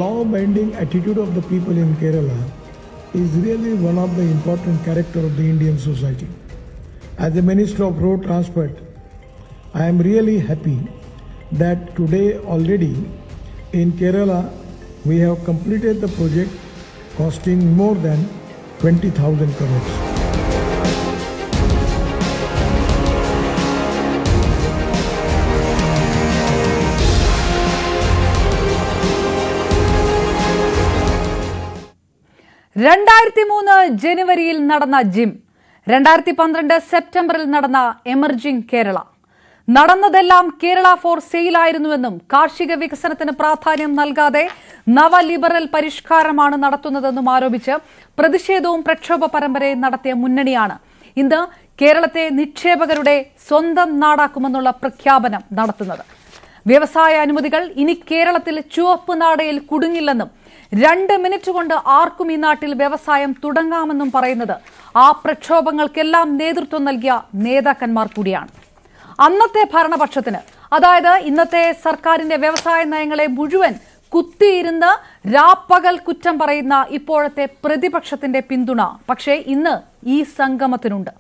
law-abiding attitude of the people in Kerala is really one of the important character of the Indian society. As the Minister of Road Transport, I am really happy that today already in Kerala we have completed the project costing more than 20,000 crores. ജനുവരിയിൽ നടന്ന gym, 2012 സെപ്റ്റംബറിൽ നടന്ന emerging Kerala, നടന്നതെല്ലാം Kerala for sale ആയിരുന്നുവെന്നും കാർഷിക വികസനത്തിന് പ്രാധാന്യം നൽകാതെ നവലിബറൽ പരിഷ്കാരമാണ് നടത്തുന്നതെന്നും ആരോപിച്ച് പ്രതിഷേധവും പ്രക്ഷോഭ പരമ്പരയും നടത്തിയ മുന്നണിയാണ് ഇന്ന് കേരളത്തെ നിക്ഷേപകരുടെ സ്വന്തം നാടാക്കുമെന്നുള്ള പ്രഖ്യാപനം നടത്തുന്നത്. വ്യവസായ അനുമതികൾ ഇനി കേരളത്തിൽ ചുവപ്പ് നാടയിൽ കുടുങ്ങില്ലെന്നും 2 മിനിറ്റ് കൊണ്ട് ആർക്കും ഈ നാട്ടിൽ വ്യവസായം തുടങ്ങാമെന്നും പറയുന്നത് ആ പ്രക്ഷോഭങ്ങൾക്കെല്ലാം നേതൃത്വം നൽകിയ നേതാക്കന്മാർ കൂടിയാണ്. അന്നത്തെ ഭരണപക്ഷത്തിന്, അതായത് ഇന്നത്തെ സർക്കാരിന്റെ വ്യവസായ നയങ്ങളെ മുഴുവൻ കുത്തിയിരുന്ന് രാപ്പകൽ കുറ്റം പറയുന്ന ഇപ്പോഴത്തെ പ്രതിപക്ഷത്തിന്റെ പിന്തുണ പക്ഷേ ഇന്ന് ഈ സംഗമത്തിനുണ്ട്.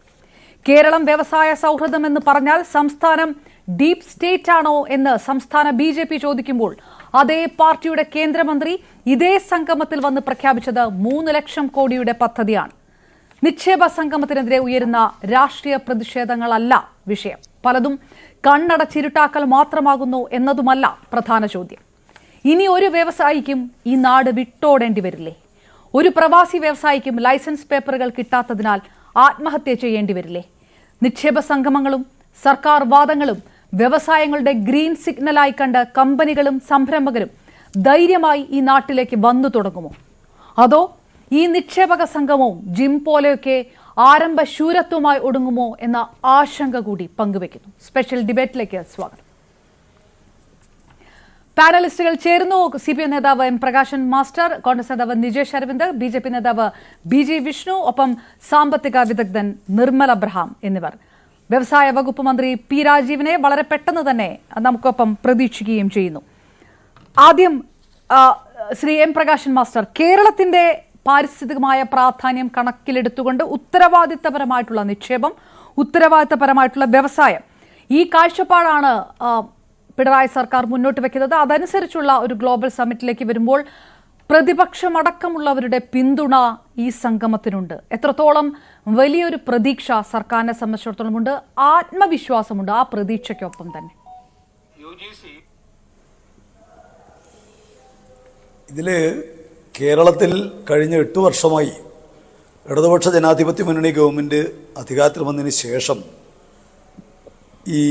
കേരളം വ്യവസായ സൗഹൃദമെന്ന് പറഞ്ഞാൽ സംസ്ഥാനം ഡീപ് സ്റ്റേറ്റ് ആണോ എന്ന് സംസ്ഥാന BJP ചോദിക്കുമ്പോൾ അതേ പാർട്ടിയുടെ കേന്ദ്രമന്ത്രി ഇതേ സംഗമത്തിൽ വന്ന് പ്രഖ്യാപിച്ചത് 3 ലക്ഷം കോടിയുടെ പദ്ധതിയാണ്. നിക്ഷേപ സംഗമത്തിനെതിരെ ഉയരുന്ന രാഷ്ട്രീയ പ്രതിഷേധങ്ങളല്ല വിഷയം. പലതും കണ്ണടച്ചിരുട്ടാക്കൽ മാത്രമാകുന്നു എന്നതുമല്ല പ്രധാന ചോദ്യം. ഇനി ഒരു വ്യവസായിക്കും ഈ നാട് വിട്ടോടേണ്ടി വരില്ലേ? ഒരു പ്രവാസി വ്യവസായിക്കും ലൈസൻസ് പേപ്പറുകൾ കിട്ടാത്തതിനാൽ ആത്മഹത്യ ചെയ്യേണ്ടി വരില്ലേ? നിക്ഷേപ സംഗമങ്ങളും സർക്കാർ വാദങ്ങളും വ്യവസായങ്ങളുടെ ഗ്രീൻ സിഗ്നലായി കണ്ട് കമ്പനികളും സംരംഭകരും ധൈര്യമായി ഈ നാട്ടിലേക്ക് വന്നു തുടങ്ങുമോ? അതോ ഈ നിക്ഷേപക സംഗമവും ജിം പോലെയൊക്കെ ആരംഭ ശൂരത്വമായി ഒടുങ്ങുമോ എന്ന ആശങ്ക കൂടി പങ്കുവെക്കുന്നു. സ്പെഷ്യൽ ഡിബേറ്റിലേക്ക് സ്വാഗതം. പാനലിസ്റ്റുകൾ ചേരുന്നു. CPM നേതാവ് M പ്രകാശൻ മാസ്റ്റർ, കോൺഗ്രസ് നേതാവ് നിജേഷ് അരവിന്ദ്, BJP നേതാവ് BG വിഷ്ണു, ഒപ്പം സാമ്പത്തിക വിദഗ്ധൻ നിർമ്മൽ അബ്രഹാം എന്നിവർ. വ്യവസായ വകുപ്പ് മന്ത്രി P രാജീവിനെ വളരെ പെട്ടെന്ന് തന്നെ നമുക്കൊപ്പം പ്രതീക്ഷിക്കുകയും ചെയ്യുന്നു. ആദ്യം ശ്രീ M പ്രകാശൻ മാസ്റ്റർ, കേരളത്തിന്റെ പാരിസ്ഥിതികമായ പ്രാധാന്യം കണക്കിലെടുത്തുകൊണ്ട് ഉത്തരവാദിത്തപരമായിട്ടുള്ള നിക്ഷേപം, ഉത്തരവാദിത്തപരമായിട്ടുള്ള വ്യവസായം, ഈ കാഴ്ചപ്പാടാണ് പിണറായി സർക്കാർ മുന്നോട്ട് വെക്കുന്നത്. അതനുസരിച്ചുള്ള ഒരു ഗ്ലോബൽ സമ്മിറ്റിലേക്ക് വരുമ്പോൾ പ്രതിപക്ഷമടക്കമുള്ളവരുടെ പിന്തുണ ഈ സംഗമത്തിനുണ്ട്. എത്രത്തോളം വലിയൊരു പ്രതീക്ഷ സർക്കാരിനെ സംബന്ധിച്ചിടത്തോളം ഉണ്ട്, ആത്മവിശ്വാസമുണ്ട് ആ പ്രതീക്ഷയ്ക്കൊപ്പം തന്നെ? ഇതില് കേരളത്തിൽ കഴിഞ്ഞ 8 വർഷമായി ഇടതുപക്ഷ ജനാധിപത്യ മുന്നണി ഗവൺമെന്റ് അധികാരത്തിൽ വന്നതിന് ശേഷം ഈ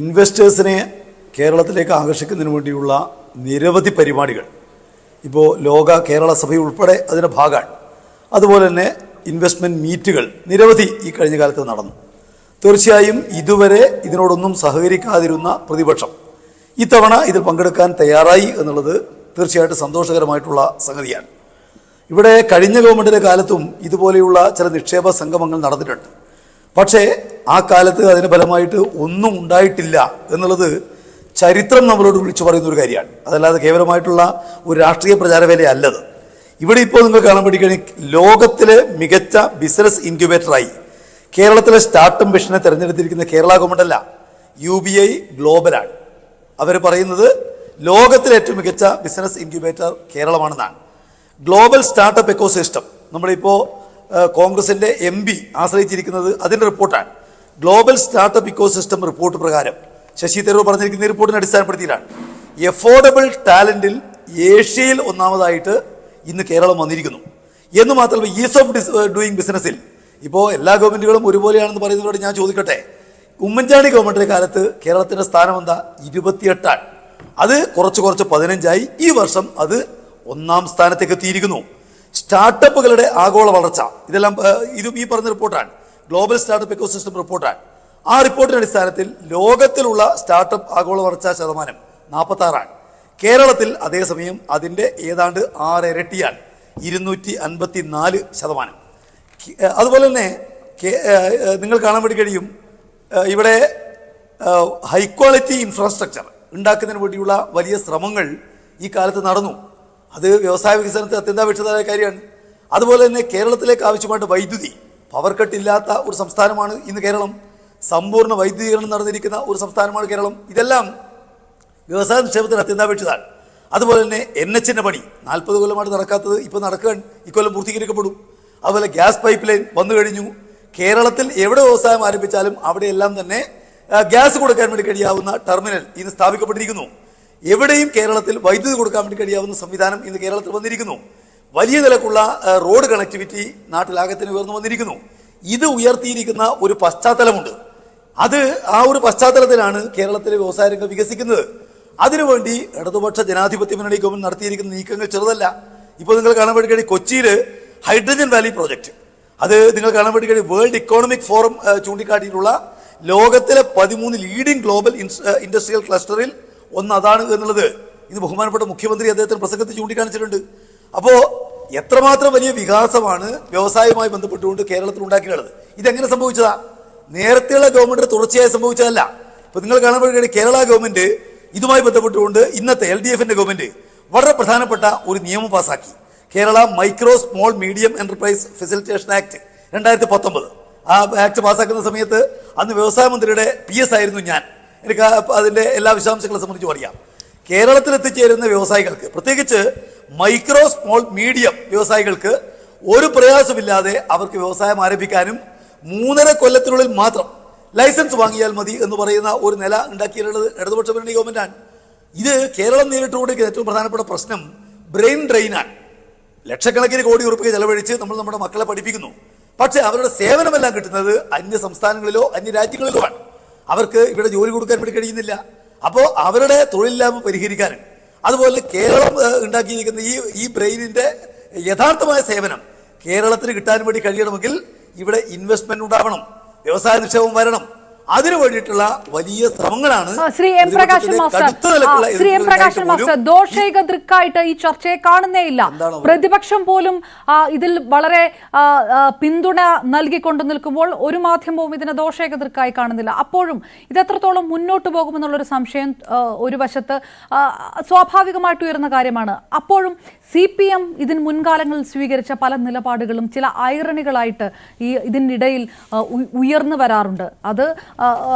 ഇൻവെസ്റ്റേഴ്സിനെ കേരളത്തിലേക്ക് ആകർഷിക്കുന്നതിന് വേണ്ടിയുള്ള നിരവധി പരിപാടികൾ, ഇപ്പോൾ ലോക കേരള സഭ ഉൾപ്പെടെ അതിൻ്റെ ഭാഗമാണ്. അതുപോലെ തന്നെ ഇൻവെസ്റ്റ്മെൻറ്റ് മീറ്റുകൾ നിരവധി ഈ കഴിഞ്ഞ കാലത്ത് നടന്നു. തീർച്ചയായും ഇതുവരെ ഇതിനോടൊന്നും സഹകരിക്കാതിരുന്ന പ്രതിപക്ഷം ഇത്തവണ ഇതിൽ പങ്കെടുക്കാൻ തയ്യാറായി എന്നുള്ളത് തീർച്ചയായിട്ടും സന്തോഷകരമായിട്ടുള്ള സംഗതിയാണ്. ഇവിടെ കഴിഞ്ഞ ഗവൺമെൻറ്റിൻ്റെ കാലത്തും ഇതുപോലെയുള്ള ചില നിക്ഷേപ സംഗമങ്ങൾ നടന്നിട്ടുണ്ട്. പക്ഷേ ആ കാലത്ത് അതിന് ഫലമായിട്ട് ഒന്നും ഉണ്ടായിട്ടില്ല എന്നുള്ളത് ചരിത്രം നമ്മളോട് വിളിച്ചു പറയുന്ന ഒരു കാര്യമാണ്. അതല്ലാതെ കേവലമായിട്ടുള്ള ഒരു രാഷ്ട്രീയ പ്രചാരവേലയല്ലത്. ഇവിടെ ഇപ്പോൾ നിങ്ങൾ കാണാൻ പഠിക്കുകയാണെങ്കിൽ ലോകത്തിലെ മികച്ച ബിസിനസ് ഇൻക്യുബേറ്ററായി കേരളത്തിലെ സ്റ്റാർട്ടപ്പ് മിഷനെ തിരഞ്ഞെടുത്തിരിക്കുന്ന കേരള ഗവൺമെന്റ് അല്ല, UBI ഗ്ലോബലാണ്. അവർ പറയുന്നത് ലോകത്തിലെ ഏറ്റവും മികച്ച ബിസിനസ് ഇൻക്യുബേറ്റർ കേരളമാണെന്നാണ്. ഗ്ലോബൽ സ്റ്റാർട്ടപ്പ് എക്കോസിസ്റ്റം നമ്മളിപ്പോൾ കോൺഗ്രസിന്റെ MP ആശ്രയിച്ചിരിക്കുന്നത് അതിൻ്റെ റിപ്പോർട്ടാണ്. ഗ്ലോബൽ സ്റ്റാർട്ടപ്പ് ഇക്കോസിസ്റ്റം റിപ്പോർട്ട് പ്രകാരം ശശി തരൂർ പറഞ്ഞിരിക്കുന്ന റിപ്പോർട്ടിനെ അടിസ്ഥാനപ്പെടുത്തിയിട്ടാണ് എഫോർഡബിൾ ടാലന്റിൽ ഏഷ്യയിൽ ഒന്നാമതായിട്ട് ഇന്ന് കേരളം വന്നിരിക്കുന്നു. എന്ന് മാത്രമല്ല ഈസ് ഓഫ് ഡൂയിങ് ബിസിനസ്സിൽ ഇപ്പോൾ എല്ലാ ഗവൺമെന്റുകളും ഒരുപോലെയാണെന്ന് പറയുന്നതോടെ ഞാൻ ചോദിക്കട്ടെ, ഉമ്മൻചാണ്ടി ഗവൺമെന്റിന്റെ കാലത്ത് കേരളത്തിന്റെ സ്ഥാനം എന്താ? 28ആണ്. അത് കുറച്ച് 15ആയി. ഈ വർഷം അത് 1ാം സ്ഥാനത്തേക്ക് എത്തിയിരിക്കുന്നു. സ്റ്റാർട്ടപ്പുകളുടെ ആഗോള വളർച്ച, ഇതെല്ലാം ഇതും ഈ പറഞ്ഞ റിപ്പോർട്ടാണ്, ഗ്ലോബൽ സ്റ്റാർട്ടപ്പ് എക്കോസിസ്റ്റം റിപ്പോർട്ടാണ്. ആ റിപ്പോർട്ടിന്റെ അടിസ്ഥാനത്തിൽ ലോകത്തിലുള്ള സ്റ്റാർട്ടപ്പ് ആഗോള വളർച്ചാ ശതമാനം 46ആണ്. കേരളത്തിൽ അതേസമയം അതിൻ്റെ ഏതാണ്ട് 6 ഇരട്ടിയാണ്, 254%. അതുപോലെ തന്നെ നിങ്ങൾ കാണാൻ വേണ്ടി കഴിയും ഇവിടെ ഹൈ ക്വാളിറ്റി ഇൻഫ്രാസ്ട്രക്ചർ ഉണ്ടാക്കുന്നതിന് വേണ്ടിയുള്ള വലിയ ശ്രമങ്ങൾ ഈ കാലത്ത് നടന്നു. അത് വ്യവസായ വികസനത്തിന് അത്യന്താപേക്ഷിതമായ കാര്യമാണ്. അതുപോലെ തന്നെ കേരളത്തിലേക്ക് ആവശ്യമായിട്ട് വൈദ്യുതി, പവർ കട്ട് ഇല്ലാത്ത ഒരു സംസ്ഥാനമാണ് ഇന്ന് കേരളം. സമ്പൂർണ്ണ വൈദ്യുതീകരണം നടന്നിരിക്കുന്ന ഒരു സംസ്ഥാനമാണ് കേരളം. ഇതെല്ലാം വ്യവസായ നിക്ഷേപത്തിന് അത്യന്താപേക്ഷിതമാണ്. അതുപോലെ തന്നെ NH പണി 40 കൊല്ലമായിട്ട് നടക്കാത്തത് ഇപ്പോൾ നടക്കാൻ ഇക്കൊല്ലം പൂർത്തീകരിക്കപ്പെടും. അതുപോലെ ഗ്യാസ് പൈപ്പ് ലൈൻ വന്നു കഴിഞ്ഞു. കേരളത്തിൽ എവിടെ വ്യവസായം ആരംഭിച്ചാലും അവിടെയെല്ലാം തന്നെ ഗ്യാസ് കൊടുക്കാൻ വേണ്ടി കഴിയാവുന്ന ടെർമിനൽ ഇന്ന് സ്ഥാപിക്കപ്പെട്ടിരിക്കുന്നു. എവിടെയും കേരളത്തിൽ വൈദ്യുതി കൊടുക്കാൻ വേണ്ടി കഴിയാവുന്ന സംവിധാനം ഇന്ന് കേരളത്തിൽ വന്നിരിക്കുന്നു. വലിയ നിലക്കുള്ള റോഡ് കണക്ടിവിറ്റി നാട്ടിലാകത്തിന് ഉയർന്നു വന്നിരിക്കുന്നു. ഇത് ഉയർത്തിയിരിക്കുന്ന ഒരു പശ്ചാത്തലമുണ്ട്. ആ ഒരു പശ്ചാത്തലത്തിലാണ് കേരളത്തിലെ വ്യവസായ രംഗം വികസിക്കുന്നത്. അതിനുവേണ്ടി ഇടതുപക്ഷ ജനാധിപത്യ മുന്നണി ഗവൺമെന്റ് നടത്തിയിരിക്കുന്ന നീക്കങ്ങൾ ചെറുതല്ല. ഇപ്പോൾ നിങ്ങൾ കാണാൻ വേണ്ടി കഴിയും കൊച്ചിയിൽ ഹൈഡ്രജൻ വാലി പ്രോജക്റ്റ്, അത് നിങ്ങൾ കാണാൻ വേണ്ടി കഴിയും വേൾഡ് ഇക്കോണമിക് ഫോറം ചൂണ്ടിക്കാട്ടിയിട്ടുള്ള ലോകത്തിലെ 13 ലീഡിംഗ് ഗ്ലോബൽ ഇൻഡസ്ട്രിയൽ ക്ലസ്റ്ററിൽ ഒന്ന് അതാണ് എന്നുള്ളത് ഇന്ന് ബഹുമാനപ്പെട്ട മുഖ്യമന്ത്രി അദ്ദേഹത്തിന് പ്രസംഗത്തിൽ ചൂണ്ടിക്കാണിച്ചിട്ടുണ്ട്. അപ്പോൾ എത്രമാത്രം വലിയ വികാസമാണ് വ്യവസായവുമായി ബന്ധപ്പെട്ടുകൊണ്ട് കേരളത്തിൽ ഉണ്ടാക്കിയിട്ടുള്ളത്. ഇതെങ്ങനെ സംഭവിച്ചതാ? നേരത്തെയുള്ള ഗവൺമെന്റ് തുടർച്ചയായി സംഭവിച്ചതല്ല. ഇപ്പൊ നിങ്ങൾ കാണാൻ വേണ്ടി കേരള ഗവൺമെന്റ് ഇതുമായി ബന്ധപ്പെട്ടുകൊണ്ട് ഇന്നത്തെ LDF-ന്റെ ഗവൺമെന്റ് വളരെ പ്രധാനപ്പെട്ട ഒരു നിയമം പാസാക്കി. Kerala micro small medium enterprise facilitation act 2019. ആ ആക്ട് പാസ്സാക്കുന്ന സമയത്ത് അന്ന് വ്യവസായ മന്ത്രിയുടെ PS ആയിരുന്നു ഞാൻ. എനിക്ക് അതിന്റെ എല്ലാ വിശദാംശങ്ങളെ സംബന്ധിച്ചും അറിയാം. കേരളത്തിൽ എത്തിച്ചേരുന്ന വ്യവസായികൾക്ക്, പ്രത്യേകിച്ച് മൈക്രോ സ്മോൾ മീഡിയം വ്യവസായികൾക്ക് ഒരു പ്രയാസമില്ലാതെ അവർക്ക് വ്യവസായം ആരംഭിക്കാനും 3.5 കൊല്ലത്തിനുള്ളിൽ മാത്രം ലൈസൻസ് വാങ്ങിയാൽ മതി എന്ന് പറയുന്ന ഒരു നില ഉണ്ടാക്കിയിട്ടുള്ളത് ഇടതുപക്ഷ മുന്നണി ഗവൺമെന്റാണ്. ഇത് കേരളം നേരിട്ടുകൊണ്ടിരിക്കുന്ന ഏറ്റവും പ്രധാനപ്പെട്ട പ്രശ്നം ബ്രെയിൻ ഡ്രെയിനാണ്. ലക്ഷക്കണക്കിന് കോടി രൂപ ചെലവഴിച്ച് നമ്മൾ നമ്മുടെ മക്കളെ പഠിപ്പിക്കുന്നു. പക്ഷെ അവരുടെ സേവനമെല്ലാം കിട്ടുന്നത് അന്യ സംസ്ഥാനങ്ങളിലോ അന്യ രാജ്യങ്ങളിലോ ആണ്. അവർക്ക് ഇവിടെ ജോലി കൊടുക്കാൻ വേണ്ടി കഴിയുന്നില്ല. അപ്പോൾ അവരുടെ തൊഴിലില്ലായ്മ പരിഹരിക്കാനും അതുപോലെ കേരളം ഉണ്ടാക്കിയിരിക്കുന്ന ഈ ബ്രെയിനിന്റെ യഥാർത്ഥമായ സേവനം കേരളത്തിന് കിട്ടാൻ വേണ്ടി കഴിയണമെങ്കിൽ ഇവിടെ ഇൻവെസ്റ്റ്മെന്റ് ഉണ്ടാവണം, വ്യവസായ നിക്ഷേപം വരണം. അതിനു വേണ്ടിയിട്ടുള്ള വലിയ ശ്രമങ്ങളാണ് ശ്രീ എം പ്രകാശൻ മാസ്റ്റർ ദോഷൈക ദൃക്കായിട്ട് ഈ ചർച്ചയെ കാണുന്നേയില്ല. പ്രതിപക്ഷം പോലും ഇതിൽ വളരെ പിന്തുണ നൽകിക്കൊണ്ട് നിൽക്കുമ്പോൾ ഒരു മാധ്യമവും ഇതിനെ ദോഷൈക ദൃക്കായി കാണുന്നില്ല. അപ്പോഴും ഇത് എത്രത്തോളം മുന്നോട്ട് പോകുമെന്നുള്ളൊരു സംശയം ഒരു വശത്ത് സ്വാഭാവികമായിട്ട് ഉയർന്ന കാര്യമാണ്. അപ്പോഴും CPM ഇതിന് മുൻകാലങ്ങളിൽ സ്വീകരിച്ച പല നിലപാടുകളും ചില ഐറണികളായിട്ട് ഇതിനിടയിൽ ഉയർന്നു വരാറുണ്ട്. അത്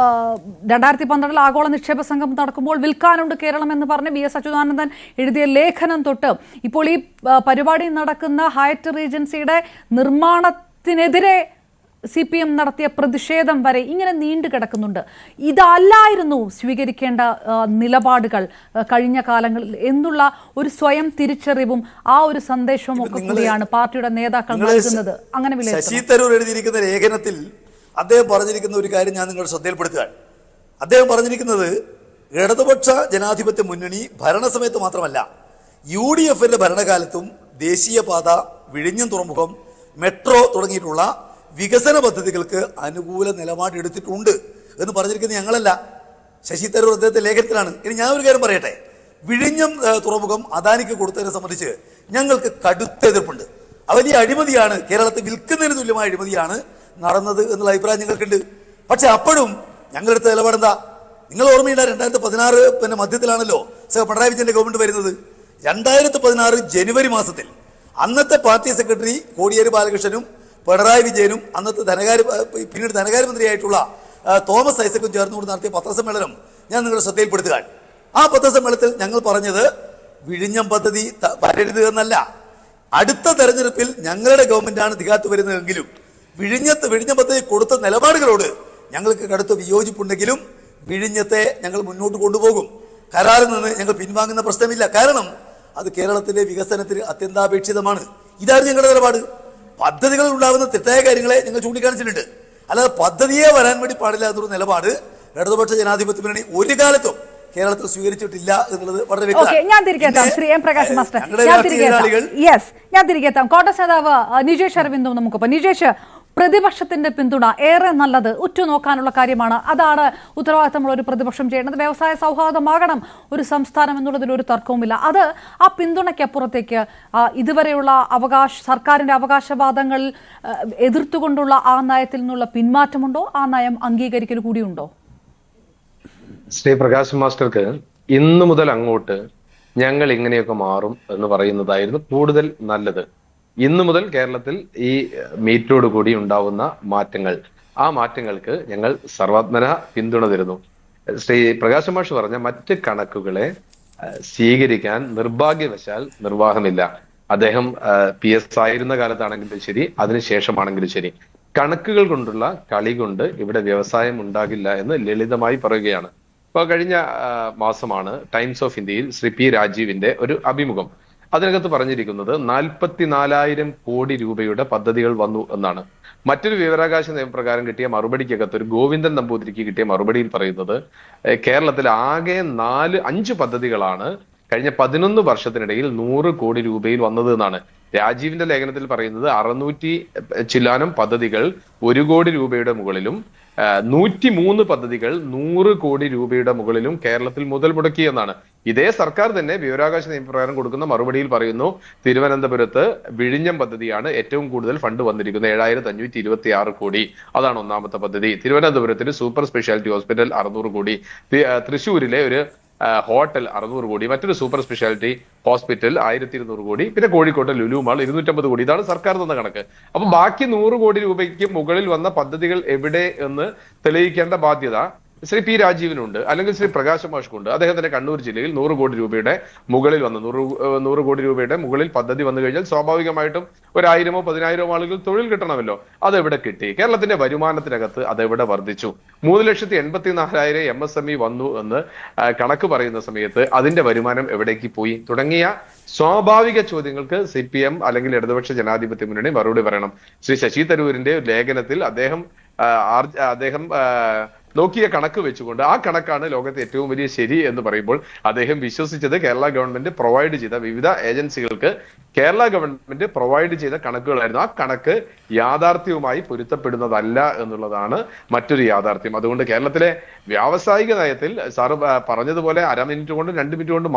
2012 ആഗോള നിക്ഷേപ സംഘം നടക്കുമ്പോൾ വിൽക്കാനുണ്ട് കേരളം എന്ന് പറഞ്ഞ് BS അച്യുതാനന്ദൻ എഴുതിയ ലേഖനം തൊട്ട് ഇപ്പോൾ ഈ പരിപാടി നടക്കുന്ന ഹയറ്റ് റീജൻസിയുടെ നിർമ്മാണത്തിനെതിരെ CPM നടത്തിയ പ്രതിഷേധം വരെ ഇങ്ങനെ നീണ്ടു കിടക്കുന്നുണ്ട്. ഇതല്ലായിരുന്നു സ്വീകരിക്കേണ്ട നിലപാടുകൾ കഴിഞ്ഞ കാലങ്ങളിൽ എന്നുള്ള ഒരു സ്വയം തിരിച്ചറിവും ആ ഒരു സന്ദേശവും ഒക്കെ കൂടിയാണ് പാർട്ടിയുടെ നേതാക്കൾ നൽകുന്നത്. അങ്ങനെ ശശി തരൂർ എഴുതിയിരിക്കുന്ന ലേഖനത്തിൽ അദ്ദേഹം പറഞ്ഞിരിക്കുന്ന ഒരു കാര്യം ഞാൻ നിങ്ങളുടെ ശ്രദ്ധയിൽപ്പെടുത്തുകയാണ്. അദ്ദേഹം പറഞ്ഞിരിക്കുന്നത് ഇടതുപക്ഷ ജനാധിപത്യ മുന്നണി ഭരണസമയത്ത് മാത്രമല്ല UDF-ന്റെ ഭരണകാലത്തും ദേശീയപാത, വിഴിഞ്ഞം തുറമുഖം, മെട്രോ തുടങ്ങിയിട്ടുള്ള വികസന പദ്ധതികൾക്ക് അനുകൂല നിലപാടെടുത്തിട്ടുണ്ട് എന്ന് പറഞ്ഞിരിക്കുന്നത് ഞങ്ങളല്ല, ശശി തരൂർ അദ്ദേഹത്തെ ലേഖനത്തിലാണ്. ഇനി ഞാൻ ഒരു കാര്യം പറയട്ടെ. വിഴിഞ്ഞം തുറമുഖം അദാനിക്ക് കൊടുത്തതിനെ സംബന്ധിച്ച് ഞങ്ങൾക്ക് കടുത്ത എതിർപ്പുണ്ട്. വലിയ അഴിമതിയാണ്, കേരളത്തിൽ വിൽക്കുന്നതിന് തുല്യമായ അഴിമതിയാണ് നടന്നത് എന്നുള്ള അഭിപ്രായം ഞങ്ങൾക്കുണ്ട്. പക്ഷെ അപ്പോഴും ഞങ്ങളെടുത്ത നിലപാടെന്താ? നിങ്ങൾ ഓർമ്മയില്ല, 2016 മധ്യത്തിലാണല്ലോ പിണറായി വിജയന്റെ ഗവൺമെന്റ് വരുന്നത്. 2016 ജനുവരി മാസത്തിൽ അന്നത്തെ പാർട്ടി സെക്രട്ടറി കോടിയേരി ബാലകൃഷ്ണനും പിണറായി വിജയനും അന്നത്തെ പിന്നീട് ധനകാര്യമന്ത്രിയായിട്ടുള്ള തോമസ് ഐസക്കും ചേർന്നുകൊണ്ട് നടത്തിയ പത്രസമ്മേളനം ഞാൻ നിങ്ങളുടെ ശ്രദ്ധയിൽപ്പെടുത്തുക. ആ പത്രസമ്മേളനത്തിൽ ഞങ്ങൾ പറഞ്ഞത് വിഴിഞ്ഞം പദ്ധതി വരരുത് എന്നല്ല, അടുത്ത തെരഞ്ഞെടുപ്പിൽ ഞങ്ങളുടെ ഗവൺമെന്റാണ് അധികാരത്തിൽ വരുന്നതെങ്കിലും വിഴിഞ്ഞം പദ്ധതി കൊടുത്ത നിലപാടുകളോട് ഞങ്ങൾക്ക് കടുത്ത വിയോജിപ്പുണ്ടെങ്കിലും വിഴിഞ്ഞത്തെ ഞങ്ങൾ മുന്നോട്ട് കൊണ്ടുപോകും. കരാറിൽ നിന്ന് ഞങ്ങൾ പിൻവാങ്ങുന്ന പ്രശ്നമില്ല. കാരണം അത് കേരളത്തിന്റെ വികസനത്തിന് അത്യന്താപേക്ഷിതമാണ്. ഇതായിരുന്നു ഞങ്ങളുടെ നിലപാട്. പദ്ധതികളിൽ ഉണ്ടാകുന്ന തെറ്റായ കാര്യങ്ങളെ ഞങ്ങൾ ചൂണ്ടിക്കാണിച്ചിട്ടുണ്ട്. അല്ലാതെ പദ്ധതിയെ വരാൻ വേണ്ടി പാടില്ല എന്നൊരു നിലപാട് ഇടതുപക്ഷ ജനാധിപത്യ മുന്നണി ഒരു കാലത്തും കേരളത്തിൽ സ്വീകരിച്ചിട്ടില്ല എന്നുള്ളത് വളരെ വ്യക്തമാണ്. ഞാൻ തിരികെ എത്താം. കോൺഗ്രസ് നേതാവ് നിജേഷ് അരവിന്ദും നമുക്കൊപ്പം. നിജേഷ്, പ്രതിപക്ഷത്തിന്റെ പിന്തുണ ഏറെ നല്ലത്, ഉറ്റുനോക്കാനുള്ള കാര്യമാണ്. അതാണ് ഉത്തരവാദിത്തമുള്ള ഒരു പ്രതിപക്ഷം ചെയ്യേണ്ടത്. വ്യവസായ സൗഹാർദ്ദമാകണം ഒരു സംസ്ഥാനം എന്നുള്ളതിൽ ഒരു തർക്കവുമില്ല. അത് ആ പിന്തുണയ്ക്കപ്പുറത്തേക്ക് ഇതുവരെയുള്ള സർക്കാരിന്റെ അവകാശവാദങ്ങൾ എതിർത്തുകൊണ്ടുള്ള ആ നയത്തിൽ നിന്നുള്ള പിന്മാറ്റമുണ്ടോ? ആ നയം അംഗീകരിക്കൽ കൂടിയുണ്ടോ? ശ്രീ പ്രകാശ് മാസ്റ്റർക്ക് ഇന്നു മുതൽ അങ്ങോട്ട് ഞങ്ങൾ ഇങ്ങനെയൊക്കെ മാറും എന്ന് പറയുന്നതായിരുന്നു കൂടുതൽ നല്ലത്. ഇന്നു മുതൽ കേരളത്തിൽ ഈ മീറ്റോട് കൂടി ഉണ്ടാവുന്ന മാറ്റങ്ങൾ, ആ മാറ്റങ്ങൾക്ക് ഞങ്ങൾ സർവാത്മന പിന്തുണ തരുന്നു. ശ്രീ പ്രകാശ് മാഷ് പറഞ്ഞ മറ്റ് കണക്കുകളെ സ്വീകരിക്കാൻ നിർഭാഗ്യവശാൽ നിർവാഹമില്ല. അദ്ദേഹം PS ആയിരുന്ന കാലത്താണെങ്കിലും ശരി, അതിനുശേഷമാണെങ്കിലും ശരി, കണക്കുകൾ കൊണ്ടുള്ള കളി കൊണ്ട് ഇവിടെ വ്യവസായം ഉണ്ടാകില്ല എന്ന് ലളിതമായി പറയുകയാണ്. ഇപ്പൊ കഴിഞ്ഞ മാസമാണ് ടൈംസ് ഓഫ് ഇന്ത്യയിൽ ശ്രീ P രാജീവിന്റെ ഒരു അഭിമുഖം. അതിനകത്ത് പറഞ്ഞിരിക്കുന്നത് 44,000 കോടി രൂപയുടെ പദ്ധതികൾ വന്നു എന്നാണ്. മറ്റൊരു വിവരാവകാശ നിയമപ്രകാരം കിട്ടിയ മറുപടിക്കകത്ത് ഒരു ഗോവിന്ദൻ നമ്പൂതിരിക്ക് കിട്ടിയ മറുപടിയിൽ പറയുന്നത് കേരളത്തിൽ ആകെ 5 പദ്ധതികളാണ് കഴിഞ്ഞ 11 വർഷത്തിനിടയിൽ 100 കോടി രൂപയിൽ വന്നത് എന്നാണ്. രാജീവിന്റെ ലേഖനത്തിൽ പറയുന്നത് 600 ചില്ലാനം പദ്ധതികൾ 1 കോടി രൂപയുടെ മുകളിലും 103 പദ്ധതികൾ 100 കോടി രൂപയുടെ മുകളിലും കേരളത്തിൽ മുതൽ മുടക്കി എന്നാണ്. ഇതേ സർക്കാർ തന്നെ വിവരാവകാശ നിയമപ്രകാരം കൊടുക്കുന്ന മറുപടിയിൽ പറയുന്നു തിരുവനന്തപുരത്ത് വിഴിഞ്ഞം പദ്ധതിയാണ് ഏറ്റവും കൂടുതൽ ഫണ്ട് വന്നിരിക്കുന്നത്, 7,526 കോടി. അതാണ് ഒന്നാമത്തെ പദ്ധതി. തിരുവനന്തപുരത്തിന് സൂപ്പർ സ്പെഷ്യാലിറ്റി ഹോസ്പിറ്റൽ 600 കോടി, തൃശ്ശൂരിലെ ഒരു ഹോട്ടൽ 600 കോടി, മറ്റൊരു സൂപ്പർ സ്പെഷ്യാലിറ്റി ഹോസ്പിറ്റൽ 1,200 കോടി, പിന്നെ കോഴിക്കോട്ടെ ലുലു മാൾ 250 കോടി. ഇതാണ് സർക്കാർ തന്ന കണക്ക്. അപ്പൊ ബാക്കി 100 കോടി രൂപയ്ക്ക് മുകളിൽ വന്ന പദ്ധതികൾ എവിടെ എന്ന് തെളിയിക്കേണ്ട ബാധ്യത ശ്രീ P രാജീവിനുണ്ട്, അല്ലെങ്കിൽ ശ്രീ പ്രകാശ് മാഷ്ക്കുണ്ട്. അദ്ദേഹത്തിന്റെ കണ്ണൂർ ജില്ലയിൽ 100 കോടി രൂപയുടെ മുകളിൽ വന്നു 100 കോടി രൂപയുടെ മുകളിൽ പദ്ധതി വന്നു കഴിഞ്ഞാൽ സ്വാഭാവികമായിട്ടും 1,000-ഓ 10,000-ഓ ആളുകൾ തൊഴിൽ കിട്ടണമല്ലോ. അതെവിടെ കിട്ടി? കേരളത്തിന്റെ വരുമാനത്തിനകത്ത് അതെവിടെ വർദ്ധിച്ചു? 3,84,000 MSME വന്നു എന്ന് കണക്ക് പറയുന്ന സമയത്ത് അതിന്റെ വരുമാനം എവിടേക്ക് പോയി? തുടങ്ങിയ സ്വാഭാവിക ചോദ്യങ്ങൾക്ക് CPM അല്ലെങ്കിൽ ഇടതുപക്ഷ ജനാധിപത്യ മുന്നണി മറുപടി പറയണം. ശ്രീ ശശി തരൂരിന്റെ ലേഖനത്തിൽ അദ്ദേഹം നോക്കിയ കണക്ക് വെച്ചുകൊണ്ട് ആ കണക്കാണ് ലോകത്തെ ഏറ്റവും വലിയ ശരി എന്ന് പറയുമ്പോൾ അദ്ദേഹം വിശ്വസിച്ചത് കേരള ഗവൺമെന്റ് പ്രൊവൈഡ് ചെയ്ത വിവിധ ഏജൻസികൾക്ക് കേരള ഗവൺമെന്റ് പ്രൊവൈഡ് ചെയ്ത കണക്കുകളായിരുന്നു. ആ കണക്ക് യാഥാർത്ഥ്യവുമായി പൊരുത്തപ്പെടുന്നതല്ല എന്നുള്ളതാണ് മറ്റൊരു യാഥാർത്ഥ്യം. അതുകൊണ്ട് കേരളത്തിലെ വ്യാവസായിക നയത്തിൽ സാറ് പറഞ്ഞതുപോലെ 1/2 മിനിറ്റ് കൊണ്ട് 2 മിനിറ്റ് കൊണ്ട്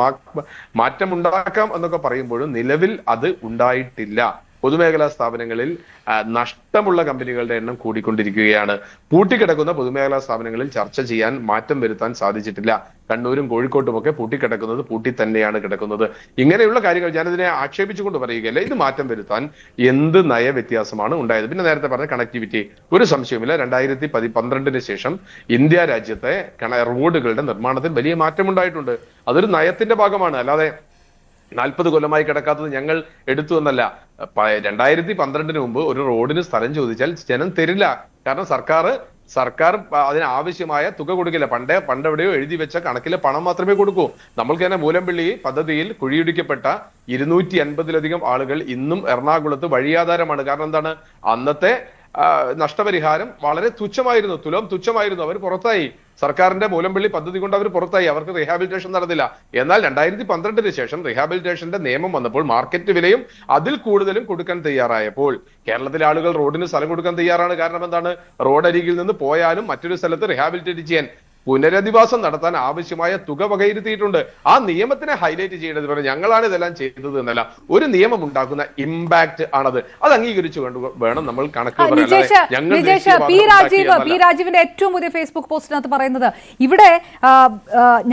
മാറ്റമുണ്ടാക്കാം എന്നൊക്കെ പറയുമ്പോഴും നിലവിൽ അത് ഉണ്ടായിട്ടില്ല. പൊതുമേഖലാ സ്ഥാപനങ്ങളിൽ നഷ്ടമുള്ള കമ്പനികളുടെ എണ്ണം കൂടിക്കൊണ്ടിരിക്കുകയാണ്. പൂട്ടിക്കിടക്കുന്ന പൊതുമേഖലാ സ്ഥാപനങ്ങളിൽ ചർച്ച ചെയ്യാൻ, മാറ്റം വരുത്താൻ സാധിച്ചിട്ടില്ല. കണ്ണൂരും കോഴിക്കോട്ടും ഒക്കെ പൂട്ടിക്കിടക്കുന്നത് പൂട്ടി തന്നെയാണ് കിടക്കുന്നത്. ഇങ്ങനെയുള്ള കാര്യങ്ങൾ ഞാനിതിനെ ആക്ഷേപിച്ചുകൊണ്ട് പറയുകയല്ല. ഇത് മാറ്റം വരുത്താൻ എന്ത് നയവ്യത്യാസമാണ് ഉണ്ടായത്? പിന്നെ നേരത്തെ പറഞ്ഞ കണക്ടിവിറ്റി, ഒരു സംശയമില്ല 2012 ശേഷം ഇന്ത്യ രാജ്യത്തെ റോഡുകളുടെ നിർമ്മാണത്തിൽ വലിയ മാറ്റമുണ്ടായിട്ടുണ്ട്. അതൊരു നയത്തിന്റെ ഭാഗമാണ്, അല്ലാതെ 40 കൊല്ലമായി കിടക്കാത്തത് ഞങ്ങൾ എടുത്തു എന്നല്ല. 2012 മുമ്പ് ഒരു റോഡിന് സ്ഥലം ചോദിച്ചാൽ ജനം തരില്ല. കാരണം സർക്കാർ അതിനാവശ്യമായ തുക കൊടുക്കില്ല. പണ്ടെവിടെയോ എഴുതി വെച്ച കണക്കിലെ പണം മാത്രമേ കൊടുക്കൂ. നമ്മൾക്ക് തന്നെ മൂലംപള്ളി പദ്ധതിയിൽ കുഴിയിടിക്കപ്പെട്ട 250-ലധികം ആളുകൾ ഇന്നും എറണാകുളത്ത് വഴിയാധാരമാണ്. കാരണം എന്താണ്? അന്നത്തെ നഷ്ടപരിഹാരം വളരെ തുച്ഛമായിരുന്നു, തുച്ഛമായിരുന്നു. അവർ പുറത്തായി. സർക്കാരിന്റെ മൂലംപള്ളി പദ്ധതി കൊണ്ട് അവർ പുറത്തായി. അവർക്ക് റീഹാബിലിറ്റേഷൻ നടന്നില്ല. എന്നാൽ 2012 ശേഷം റീഹാബിലിറ്റേഷന്റെ നിയമം വന്നപ്പോൾ മാർക്കറ്റ് വിലയും അതിൽ കൂടുതലും കൊടുക്കാൻ തയ്യാറായപ്പോൾ കേരളത്തിലെ ആളുകൾ റോഡിന് സ്ഥലം കൊടുക്കാൻ തയ്യാറാണ്. കാരണം എന്താണ്? റോഡരികിൽ നിന്ന് പോയാലും മറ്റൊരു സ്ഥലത്ത് റീഹാബിലിറ്റേറ്റ് ചെയ്യാൻ, പുനരധിവാസം നടത്താൻ ആവശ്യമായ തുക വകയിരുത്തിയിട്ടുണ്ട്. ആ നിയമത്തിനെ ഹൈലൈറ്റ് ചെയ്യേണ്ടത് പോലെ ഞങ്ങളാണ് ഇതെല്ലാം ചെയ്തത് എന്നല്ല, ഒരു നിയമം ഉണ്ടാക്കുന്ന ഇമ്പാക്ട് ആണത്. അത് അംഗീകരിച്ചുകൊണ്ട് വേണം നമ്മൾ കണക്ക് P രാജീവിന്റെ ഏറ്റവും പുതിയ ഫേസ്ബുക്ക് പോസ്റ്റിനകത്ത് പറയുന്നത് ഇവിടെ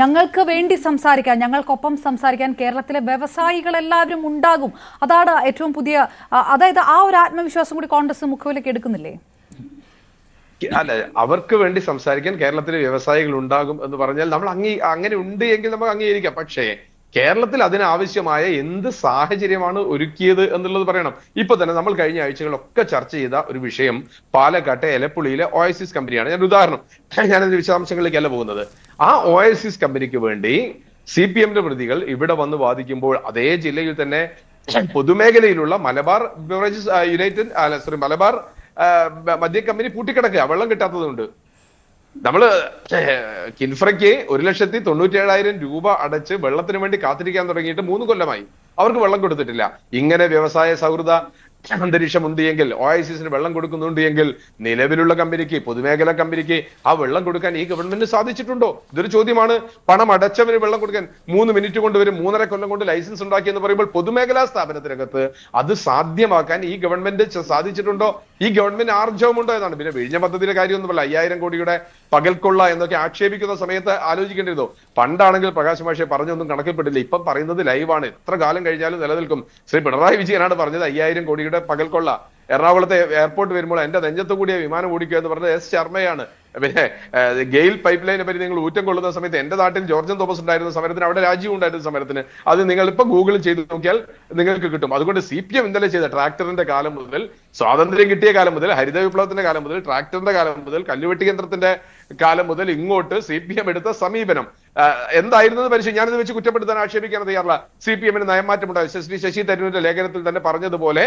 ഞങ്ങൾക്ക് വേണ്ടി സംസാരിക്കാൻ, ഞങ്ങൾക്കൊപ്പം സംസാരിക്കാൻ കേരളത്തിലെ വ്യവസായികൾ എല്ലാവരും ഉണ്ടാകും. അതാണ് ഏറ്റവും പുതിയ, അതായത് ആ ഒരു ആത്മവിശ്വാസം കൂടി കോൺഗ്രസ് മുഖവിലേക്ക് എടുക്കുന്നില്ലേ? അല്ല, അവർക്ക് വേണ്ടി സംസാരിക്കാൻ കേരളത്തിലെ വ്യവസായികൾ ഉണ്ടാകും എന്ന് പറഞ്ഞാൽ നമ്മൾ അങ്ങനെ ഉണ്ട് എങ്കിൽ നമുക്ക് അംഗീകരിക്കാം. പക്ഷേ കേരളത്തിൽ അതിനാവശ്യമായ എന്ത് സാഹചര്യമാണ് ഒരുക്കിയത് എന്നുള്ളത് പറയണം. ഇപ്പൊ തന്നെ നമ്മൾ കഴിഞ്ഞ ആഴ്ചകളൊക്കെ ചർച്ച ചെയ്ത ഒരു വിഷയം പാലക്കാട്ടെ എലപ്പുള്ളിയിലെ ഓയസിസ് കമ്പനിയാണ്. ഞാൻ ഉദാഹരണം, ഞാനതിന്റെ വിശദാംശങ്ങളിലേക്കല്ല പോകുന്നത്. ആ ഓയസിസ് കമ്പനിക്ക് വേണ്ടി CPMന്റെ പ്രതികൾ ഇവിടെ വന്ന് വാദിക്കുമ്പോൾ അതേ ജില്ലയിൽ തന്നെ പൊതുമേഖലയിലുള്ള മലബാർ ബിവറേജസ് മലബാർ മദ്യ കമ്പനി പൂട്ടിക്കിടക്കുക, വെള്ളം കിട്ടാത്തതുകൊണ്ട്. നമ്മള് കിൻഫ്രയ്ക്ക് 1,97,000 രൂപ അടച്ച് വെള്ളത്തിന് വേണ്ടി കാത്തിരിക്കാൻ തുടങ്ങിയിട്ട് 3 കൊല്ലമായി. അവർക്ക് വെള്ളം കൊടുത്തിട്ടില്ല. ഇങ്ങനെ വ്യവസായ സൗഹൃദ അന്തരീക്ഷം ഉണ്ട് എങ്കിൽ, OICസിന് വെള്ളം കൊടുക്കുന്നുണ്ട് എങ്കിൽ, നിലവിലുള്ള കമ്പനിക്ക്, പൊതുമേഖലാ കമ്പനിക്ക് ആ വെള്ളം കൊടുക്കാൻ ഈ ഗവൺമെന്റിന് സാധിച്ചിട്ടുണ്ടോ? ഇതൊരു ചോദ്യമാണ്. പണം അടച്ചവന് വെള്ളം കൊടുക്കാൻ 3 മിനിറ്റ് കൊണ്ട് വരും, 3.5 കൊല്ലം കൊണ്ട് ലൈസൻസ് ഉണ്ടാക്കി എന്ന് പറയുമ്പോൾ പൊതുമേഖലാ സ്ഥാപനത്തിനകത്ത് അത് സാധ്യമാക്കാൻ ഈ ഗവൺമെന്റ് സാധിച്ചിട്ടുണ്ടോ? ഈ ഗവൺമെന്റ് ആർജവമുണ്ടോ എന്നാണ്. പിന്നെ വിഴിഞ്ഞ പദ്ധതിയുടെ കാര്യമൊന്നുമല്ല. 5000 കോടിയുടെ പകൽക്കൊള്ള എന്നൊക്കെ ആക്ഷേപിക്കുന്ന സമയത്ത് ആലോചിക്കേണ്ടിരുന്നു. പണ്ടാണെങ്കിൽ പ്രകാശ് മാഷെ പറഞ്ഞൊന്നും കണക്കിൽപ്പെട്ടില്ല. ഇപ്പം പറയുന്നത് ലൈവാണ്. എത്ര കാലം കഴിഞ്ഞാലും നിലനിൽക്കും. ശ്രീ പിണറായി വിജയനാണ് പറഞ്ഞത് 5000 കോടിയുടെ പകൽക്കൊള്ള. എറണാകുളത്തെ എയർപോർട്ട് വരുമ്പോൾ എന്റെ നെഞ്ചത്ത് കൂടിയ വിമാനം ഓടിക്കുക എന്ന് പറഞ്ഞത് S ശർമ്മയാണ്. പിന്നെ ഗെയിൽ പൈപ്പ് ലൈനെ പറ്റി നിങ്ങൾ ഊറ്റം കൊള്ളുന്ന സമയത്ത് എന്റെ നാട്ടിൽ ജോർജൻ തോമസ് ഉണ്ടായിരുന്ന സമരത്തിന്, അവിടെ രാജീവ് ഉണ്ടായിരുന്ന സമരത്തിന്, അത് നിങ്ങൾ ഇപ്പൊ ഗൂഗിളിൽ ചെയ്ത് നോക്കിയാൽ നിങ്ങൾക്ക് കിട്ടും. അതുകൊണ്ട് CPM ഇന്നലെ ചെയ്ത ട്രാക്ടറിന്റെ കാലം മുതൽ, സ്വാതന്ത്ര്യം കിട്ടിയ കാലം മുതൽ, ഹരിത വിപ്ലവത്തിന്റെ കാലം മുതൽ, ട്രാക്ടറിന്റെ കാലം മുതൽ, കല്ലുവെട്ടി യന്ത്രത്തിന്റെ കാലം മുതൽ ഇങ്ങോട്ട് CPM എടുത്ത സമീപനം എന്തായിരുന്നത് പരിശോധിച്ച് ഞാനിത് വെച്ച് കുറ്റപ്പെടുത്താൻ ആക്ഷേപിക്കാൻ തയ്യാറില്ല. CPMന് നയമാറ്റമുണ്ടായി. ശശി തരൂരിന്റെ ലേഖനത്തിൽ തന്നെ പറഞ്ഞതുപോലെ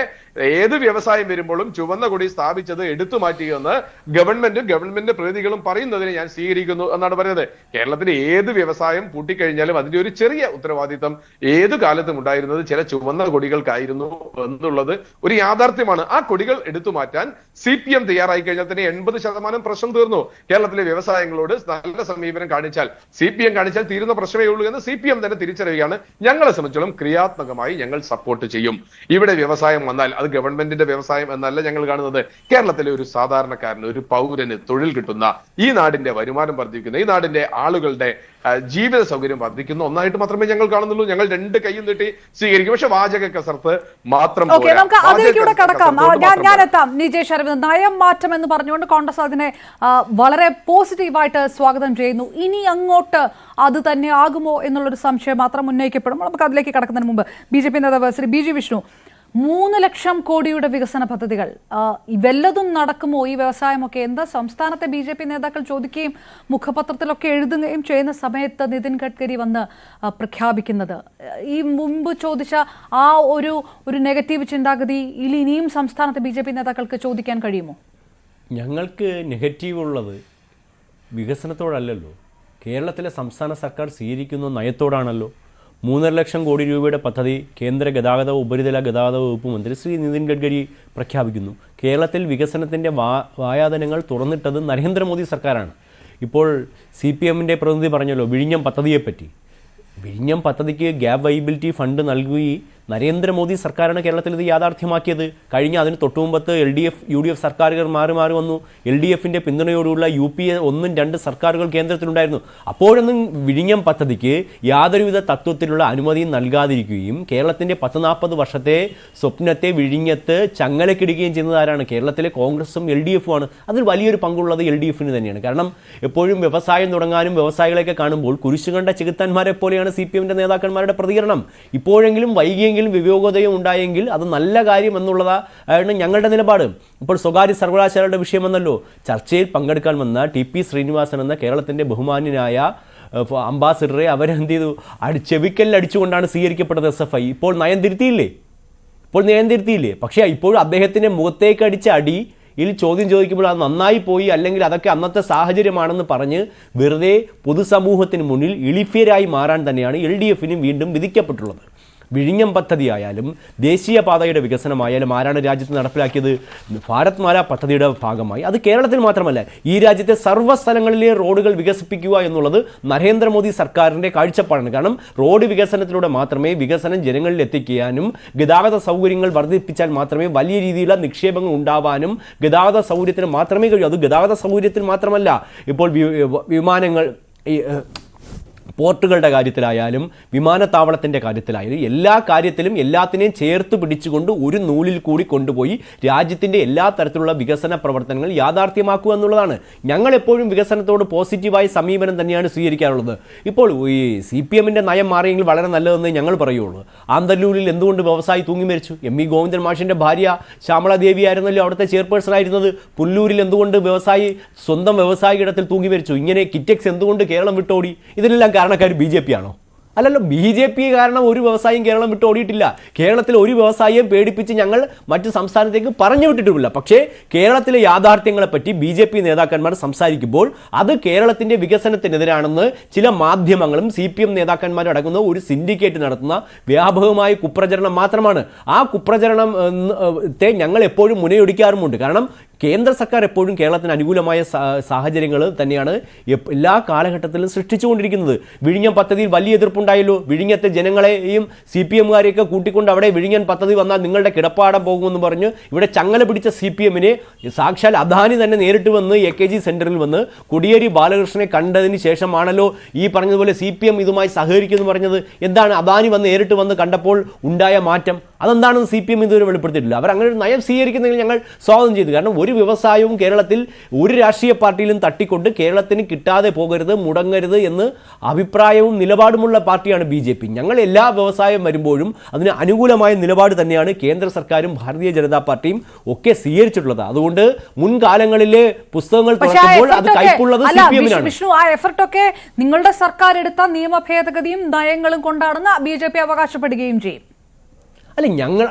ഏത് വ്യവസായം വരുമ്പോഴും ചുവന്ന കൊടി സ്ഥാപിച്ചത് എടുത്തു മാറ്റിയെന്ന് ഗവൺമെന്റ് പ്രതിനിധികളും പറയുന്നതിനെ ഞാൻ സ്വീകരിക്കുന്നു എന്നാണ് പറയുന്നത്. കേരളത്തിലെ ഏത് വ്യവസായം പൂട്ടിക്കഴിഞ്ഞാലും അതിന്റെ ഒരു ചെറിയ ഉത്തരവാദിത്തം ഏത് കാലത്തും ഉണ്ടായിരുന്നത് ചില ചുവന്ന കൊടികൾക്കായിരുന്നു എന്നുള്ളത് ഒരു യാഥാർത്ഥ്യമാണ്. ആ കൊടികൾ എടുത്തു മാറ്റാൻ CPM തയ്യാറായി കഴിഞ്ഞാൽ തന്നെ 80% പ്രശ്നം തീർന്നു. കേരളത്തിലെ വ്യവസായങ്ങളോട് നല്ല സമീപനം കാണിച്ചാൽ, CPM കാണിച്ചാൽ തീരുന്ന പ്രശ്നമേ ഉള്ളൂ എന്ന് CPM തന്നെ തിരിച്ചറിയുകയാണ്. ഞങ്ങളെ സംബന്ധിച്ചോളം ക്രിയാത്മകമായി ഞങ്ങൾ സപ്പോർട്ട് ചെയ്യും. ഇവിടെ വ്യവസായം വന്നാൽ അത് ഗവൺമെന്റിന്റെ വ്യവസായം എന്നല്ല ഞങ്ങൾ കാണുന്നത്. കേരളത്തിലെ ഒരു സാധാരണക്കാരന്, ഒരു പൗരന് തൊഴിൽ കിട്ടുന്ന, ഈ നാടിന്റെ വരുമാനം വർദ്ധിക്കുന്ന, ഈ നാടിന്റെ ആളുകളുടെ ജീവിത സൗകര്യം വർദ്ധിക്കുന്ന ഒന്നായിട്ട് മാത്രമേ ഞങ്ങൾ കാണുന്നുള്ളൂ. ഞങ്ങൾ 2 കൈയും നീട്ടി സ്വീകരിക്കും. പക്ഷെ വാചക കസർത്ത് മാത്രം നമുക്ക് അതിലേക്കൂടെ കടക്കാം. ഞാൻ എത്താം. നിജേഷ് അരവിന്ദ്, നയം മാറ്റം എന്ന് പറഞ്ഞുകൊണ്ട് കോൺഗ്രസ് അതിനെ വളരെ പോസിറ്റീവായിട്ട് സ്വാഗതം ചെയ്യുന്നു. ഇനി അങ്ങോട്ട് അത് തന്നെ ആകുമോ എന്നുള്ളൊരു സംശയം മാത്രം ഉന്നയിക്കപ്പെടുമ്പോൾ നമുക്ക് അതിലേക്ക് കടക്കുന്നതിന് മുമ്പ് BJP നേതാവ് ശ്രീ BG വിഷ്ണു, 3 ലക്ഷം കോടിയുടെ വികസന പദ്ധതികൾ വല്ലതും നടക്കുമോ? ഈ വ്യവസായമൊക്കെ എന്താ സംസ്ഥാനത്തെ BJP നേതാക്കൾ ചോദിക്കുകയും മുഖപത്രത്തിലൊക്കെ എഴുതുകയും ചെയ്യുന്ന സമയത്ത് നിതിൻ ഗഡ്കരി വന്ന് പ്രഖ്യാപിക്കുന്നത്, ഈ മുമ്പ് ചോദിച്ച ആ ഒരു നെഗറ്റീവ് ചിന്താഗതി ഇനിയും സംസ്ഥാനത്തെ BJP നേതാക്കൾക്ക് ചോദിക്കാൻ കഴിയുമോ? ഞങ്ങൾക്ക് നെഗറ്റീവ് ഉള്ളത് വികസനത്തോടല്ലല്ലോ, കേരളത്തിലെ സംസ്ഥാന സർക്കാർ സ്വീകരിക്കുന്ന നയത്തോടാണല്ലോ. 3.5 ലക്ഷം കോടി രൂപയുടെ പദ്ധതി കേന്ദ്ര ഗതാഗത ഉപരിതല ഗതാഗത വകുപ്പ് മന്ത്രി ശ്രീ നിതിൻ ഗഡ്കരി പ്രഖ്യാപിക്കുന്നു. കേരളത്തിൽ വികസനത്തിൻ്റെ വായാതനങ്ങൾ തുറന്നിട്ടത് നരേന്ദ്രമോദി സർക്കാരാണ്. ഇപ്പോൾ CPMൻ്റെ പ്രതിനിധി പറഞ്ഞല്ലോ വിഴിഞ്ഞം പദ്ധതിയെപ്പറ്റി. വിഴിഞ്ഞം പദ്ധതിക്ക് ഗ്യാപ് വൈബിലിറ്റി ഫണ്ട് നൽകി നരേന്ദ്രമോദി സർക്കാരാണ് കേരളത്തിൽ ഇത് യാഥാർത്ഥ്യമാക്കിയത്. അതിന് തൊട്ടുമുമ്പത്ത് LDF UDF സർക്കാരുകൾ മാറി വന്നു. LDFിൻ്റെ പിന്തുണയോടുള്ള UPA 1, 2 സർക്കാരുകൾ കേന്ദ്രത്തിലുണ്ടായിരുന്നു. അപ്പോഴൊന്നും വിഴിഞ്ഞം പദ്ധതിക്ക് യാതൊരുവിധ തത്വത്തിലുള്ള അനുമതിയും നൽകാതിരിക്കുകയും കേരളത്തിൻ്റെ 40 വർഷത്തെ സ്വപ്നത്തെ വിഴിഞ്ഞത്ത് ചങ്ങലക്കിടുകയും ചെയ്യുന്നത് ആരാണ്? കേരളത്തിലെ കോൺഗ്രസും LDFും ആണ്. അതിൽ വലിയൊരു പങ്കുള്ളത് LDFിന് തന്നെയാണ്. കാരണം എപ്പോഴും വ്യവസായം തുടങ്ങാനും വ്യവസായികളെയൊക്കെ കാണുമ്പോൾ കുരിശുകണ്ട ചെകുത്താന്മാരെ പോലെയാണ് CPMൻ്റെ നേതാക്കന്മാരുടെ പ്രതികരണം. ഇപ്പോഴെങ്കിലും വൈകിയെങ്കിലും വിവേകോദയം ഉണ്ടായെങ്കിൽ അത് നല്ല കാര്യം എന്നുള്ളതാണ് ഞങ്ങളുടെ നിലപാട്. ഇപ്പോൾ സ്വകാര്യ സർവകലാശാലയുടെ വിഷയമെന്നല്ലോ ചർച്ചയിൽ പങ്കെടുക്കാൻ വന്ന TP ശ്രീനിവാസൻ എന്ന കേരളത്തിൻ്റെ ബഹുമാന്യനായ അംബാസിഡറെ അവരെന്ത് ചെയ്തു? ചെവിക്കല്ലടിച്ചുകൊണ്ടാണ് സ്വീകരിക്കപ്പെട്ടത് SFI. ഇപ്പോൾ നയം തിരുത്തിയില്ലേ? പക്ഷേ ഇപ്പോഴും അദ്ദേഹത്തിൻ്റെ മുഖത്തേക്ക് അടിച്ച അടി ചോദ്യം ചോദിക്കുമ്പോൾ അത് നന്നായി പോയി, അല്ലെങ്കിൽ അതൊക്കെ അന്നത്തെ സാഹചര്യമാണെന്ന് പറഞ്ഞ് വെറുതെ പൊതുസമൂഹത്തിന് മുന്നിൽ ഇളിഫ്യരായി മാറാൻ തന്നെയാണ് LDFിനും വീണ്ടും വിധിക്കപ്പെട്ടുള്ളത്. വിഴിഞ്ഞം പദ്ധതിയായാലും ദേശീയപാതയുടെ വികസനമായാലും ആരാണ് രാജ്യത്ത് നടപ്പിലാക്കിയത്? ഭാരത് മാല പദ്ധതിയുടെ ഭാഗമായി. അത് കേരളത്തിൽ മാത്രമല്ല, ഈ രാജ്യത്തെ സർവ്വസ്ഥലങ്ങളിലെ റോഡുകൾ വികസിപ്പിക്കുക എന്നുള്ളത് നരേന്ദ്രമോദി സർക്കാരിൻ്റെ കാഴ്ചപ്പാടാണ്. കാരണം റോഡ് വികസനത്തിലൂടെ മാത്രമേ വികസനം ജനങ്ങളിൽ എത്തിക്കാനും ഗതാഗത സൗകര്യങ്ങൾ വർദ്ധിപ്പിച്ചാൽ മാത്രമേ വലിയ രീതിയിലുള്ള നിക്ഷേപങ്ങൾ ഉണ്ടാവാനും ഗതാഗത സൗകര്യത്തിന് മാത്രമേ കഴിയൂ. അത് ഗതാഗത സൗകര്യത്തിൽ മാത്രമല്ല, ഇപ്പോൾ വിമാനങ്ങൾ, പോർട്ടുകളുടെ കാര്യത്തിലായാലും വിമാനത്താവളത്തിൻ്റെ കാര്യത്തിലായാലും എല്ലാ കാര്യത്തിലും എല്ലാത്തിനെയും ചേർത്ത് പിടിച്ചുകൊണ്ട് ഒരു നൂലിൽ കൂടി കൊണ്ടുപോയി രാജ്യത്തിൻ്റെ എല്ലാ തരത്തിലുള്ള വികസന പ്രവർത്തനങ്ങൾ യാഥാർത്ഥ്യമാക്കുക എന്നുള്ളതാണ്. ഞങ്ങളെപ്പോഴും വികസനത്തോട് പോസിറ്റീവായ സമീപനം തന്നെയാണ് സ്വീകരിക്കാറുള്ളത്. ഇപ്പോൾ ഈ CPMൻ്റെ നയം മാറിയെങ്കിൽ വളരെ നല്ലതെന്ന് ഞങ്ങൾ പറയുള്ളൂ. ആന്തല്ലൂരിൽ എന്തുകൊണ്ട് വ്യവസായി തൂങ്ങി മരിച്ചു? ME ഗോവിന്ദൻ മാഷിൻ്റെ ഭാര്യ ശ്യാമള ദേവി ആയിരുന്നല്ലോ അവിടുത്തെ ചെയർപേഴ്സൺ ആയിരുന്നത്. പുല്ലൂരിൽ എന്തുകൊണ്ട് വ്യവസായി സ്വന്തം വ്യവസായിക ഇടത്തിൽ തൂങ്ങി മരിച്ചു? ഇങ്ങനെ കിറ്റെക്സ് എന്തുകൊണ്ട് കേരളം വിട്ടോടി? ഇതിനെല്ലാം കാരണക്കാർ BJP ആണോ? അല്ലല്ലോ, BJP കാരണം ഒരു വ്യവസായം കേരളം വിട്ട് ഓടിയിട്ടില്ല. കേരളത്തിലെ ഒരു വ്യവസായിയും പേടിപ്പിച്ച് ഞങ്ങൾ മറ്റ് സംസ്ഥാനത്തേക്ക് പറഞ്ഞു വിട്ടിട്ടുമില്ല. പക്ഷേ കേരളത്തിലെ യാഥാർത്ഥ്യങ്ങളെപ്പറ്റി BJP നേതാക്കന്മാർ സംസാരിക്കുമ്പോൾ അത് കേരളത്തിൻ്റെ വികസനത്തിനെതിരാണെന്ന് ചില മാധ്യമങ്ങളും CPM നേതാക്കന്മാരും അടങ്ങുന്ന ഒരു സിൻഡിക്കേറ്റ് നടത്തുന്ന വ്യാപകമായ കുപ്രചരണം മാത്രമാണ്. ആ കുപ്രചരണത്തെ ഞങ്ങൾ എപ്പോഴും മുനയൊടിക്കാറുമുണ്ട്. കാരണം കേന്ദ്ര സർക്കാർ എപ്പോഴും കേരളത്തിന് അനുകൂലമായ സാഹചര്യങ്ങൾ തന്നെയാണ് എല്ലാ കാലഘട്ടത്തിലും സൃഷ്ടിച്ചുകൊണ്ടിരിക്കുന്നത്. വിഴിഞ്ഞം പദ്ധതിയിൽ വലിയ എതിർപ്പുണ്ടായല്ലോ. വിഴിഞ്ഞത്തെ ജനങ്ങളെയും CPMകാരെയൊക്കെ കൂട്ടിക്കൊണ്ട് അവിടെ വിഴിഞ്ഞൻ പദ്ധതി വന്നാൽ നിങ്ങളുടെ കിടപ്പാടം പോകുമെന്ന് പറഞ്ഞ് ഇവിടെ ചങ്ങല പിടിച്ച CPMനെ സാക്ഷാൽ അദാനി തന്നെ നേരിട്ട് വന്ന് AKG സെന്ററിൽ വന്ന് കോടിയേരി ബാലകൃഷ്ണനെ കണ്ടതിന് ശേഷമാണല്ലോ ഈ പറഞ്ഞതുപോലെ CPM ഇതുമായി സഹകരിക്കുമെന്ന് പറഞ്ഞത്. എന്താണ് അദാനി വന്ന് നേരിട്ട് വന്ന് കണ്ടപ്പോൾ ഉണ്ടായ മാറ്റം? അതെന്താണെന്ന് CPM ഇതുവരെ വെളിപ്പെടുത്തിയിട്ടില്ല. അവർ അങ്ങനെ ഒരു നയം സ്വീകരിക്കുന്നതിൽ ഞങ്ങൾ സ്വാഗതം ചെയ്തു. കാരണം ഒരു വ്യവസായവും കേരളത്തിൽ ഒരു രാഷ്ട്രീയ പാർട്ടിയിലും തട്ടിക്കൊണ്ട് കേരളത്തിന് കിട്ടാതെ പോകരുത്, മുടങ്ങരുത് എന്ന് അഭിപ്രായവും നിലപാടുമുള്ള പാർട്ടിയാണ് BJP. ഞങ്ങൾ എല്ലാ വ്യവസായം വരുമ്പോഴും അതിന് അനുകൂലമായ നിലപാട് തന്നെയാണ് കേന്ദ്ര സർക്കാരും ഭാരതീയ ജനതാ പാർട്ടിയും ഒക്കെ സ്വീകരിച്ചിട്ടുള്ളത്. അതുകൊണ്ട് മുൻകാലങ്ങളിലെ പുസ്തകങ്ങൾ തുറക്കുമ്പോൾ അത് കൈപ്പുള്ളത് CPMനാണ്. വിഷ്ണു, ആ എഫർട്ടൊക്കെ നിങ്ങളുടെ സർക്കാർ എടുത്ത നിയമ ഭേദഗതിയും നയങ്ങളും കൊണ്ടാണെന്ന് BJP അവകാശപ്പെടുകയും ചെയ്യും. അല്ല, ഞങ്ങൾ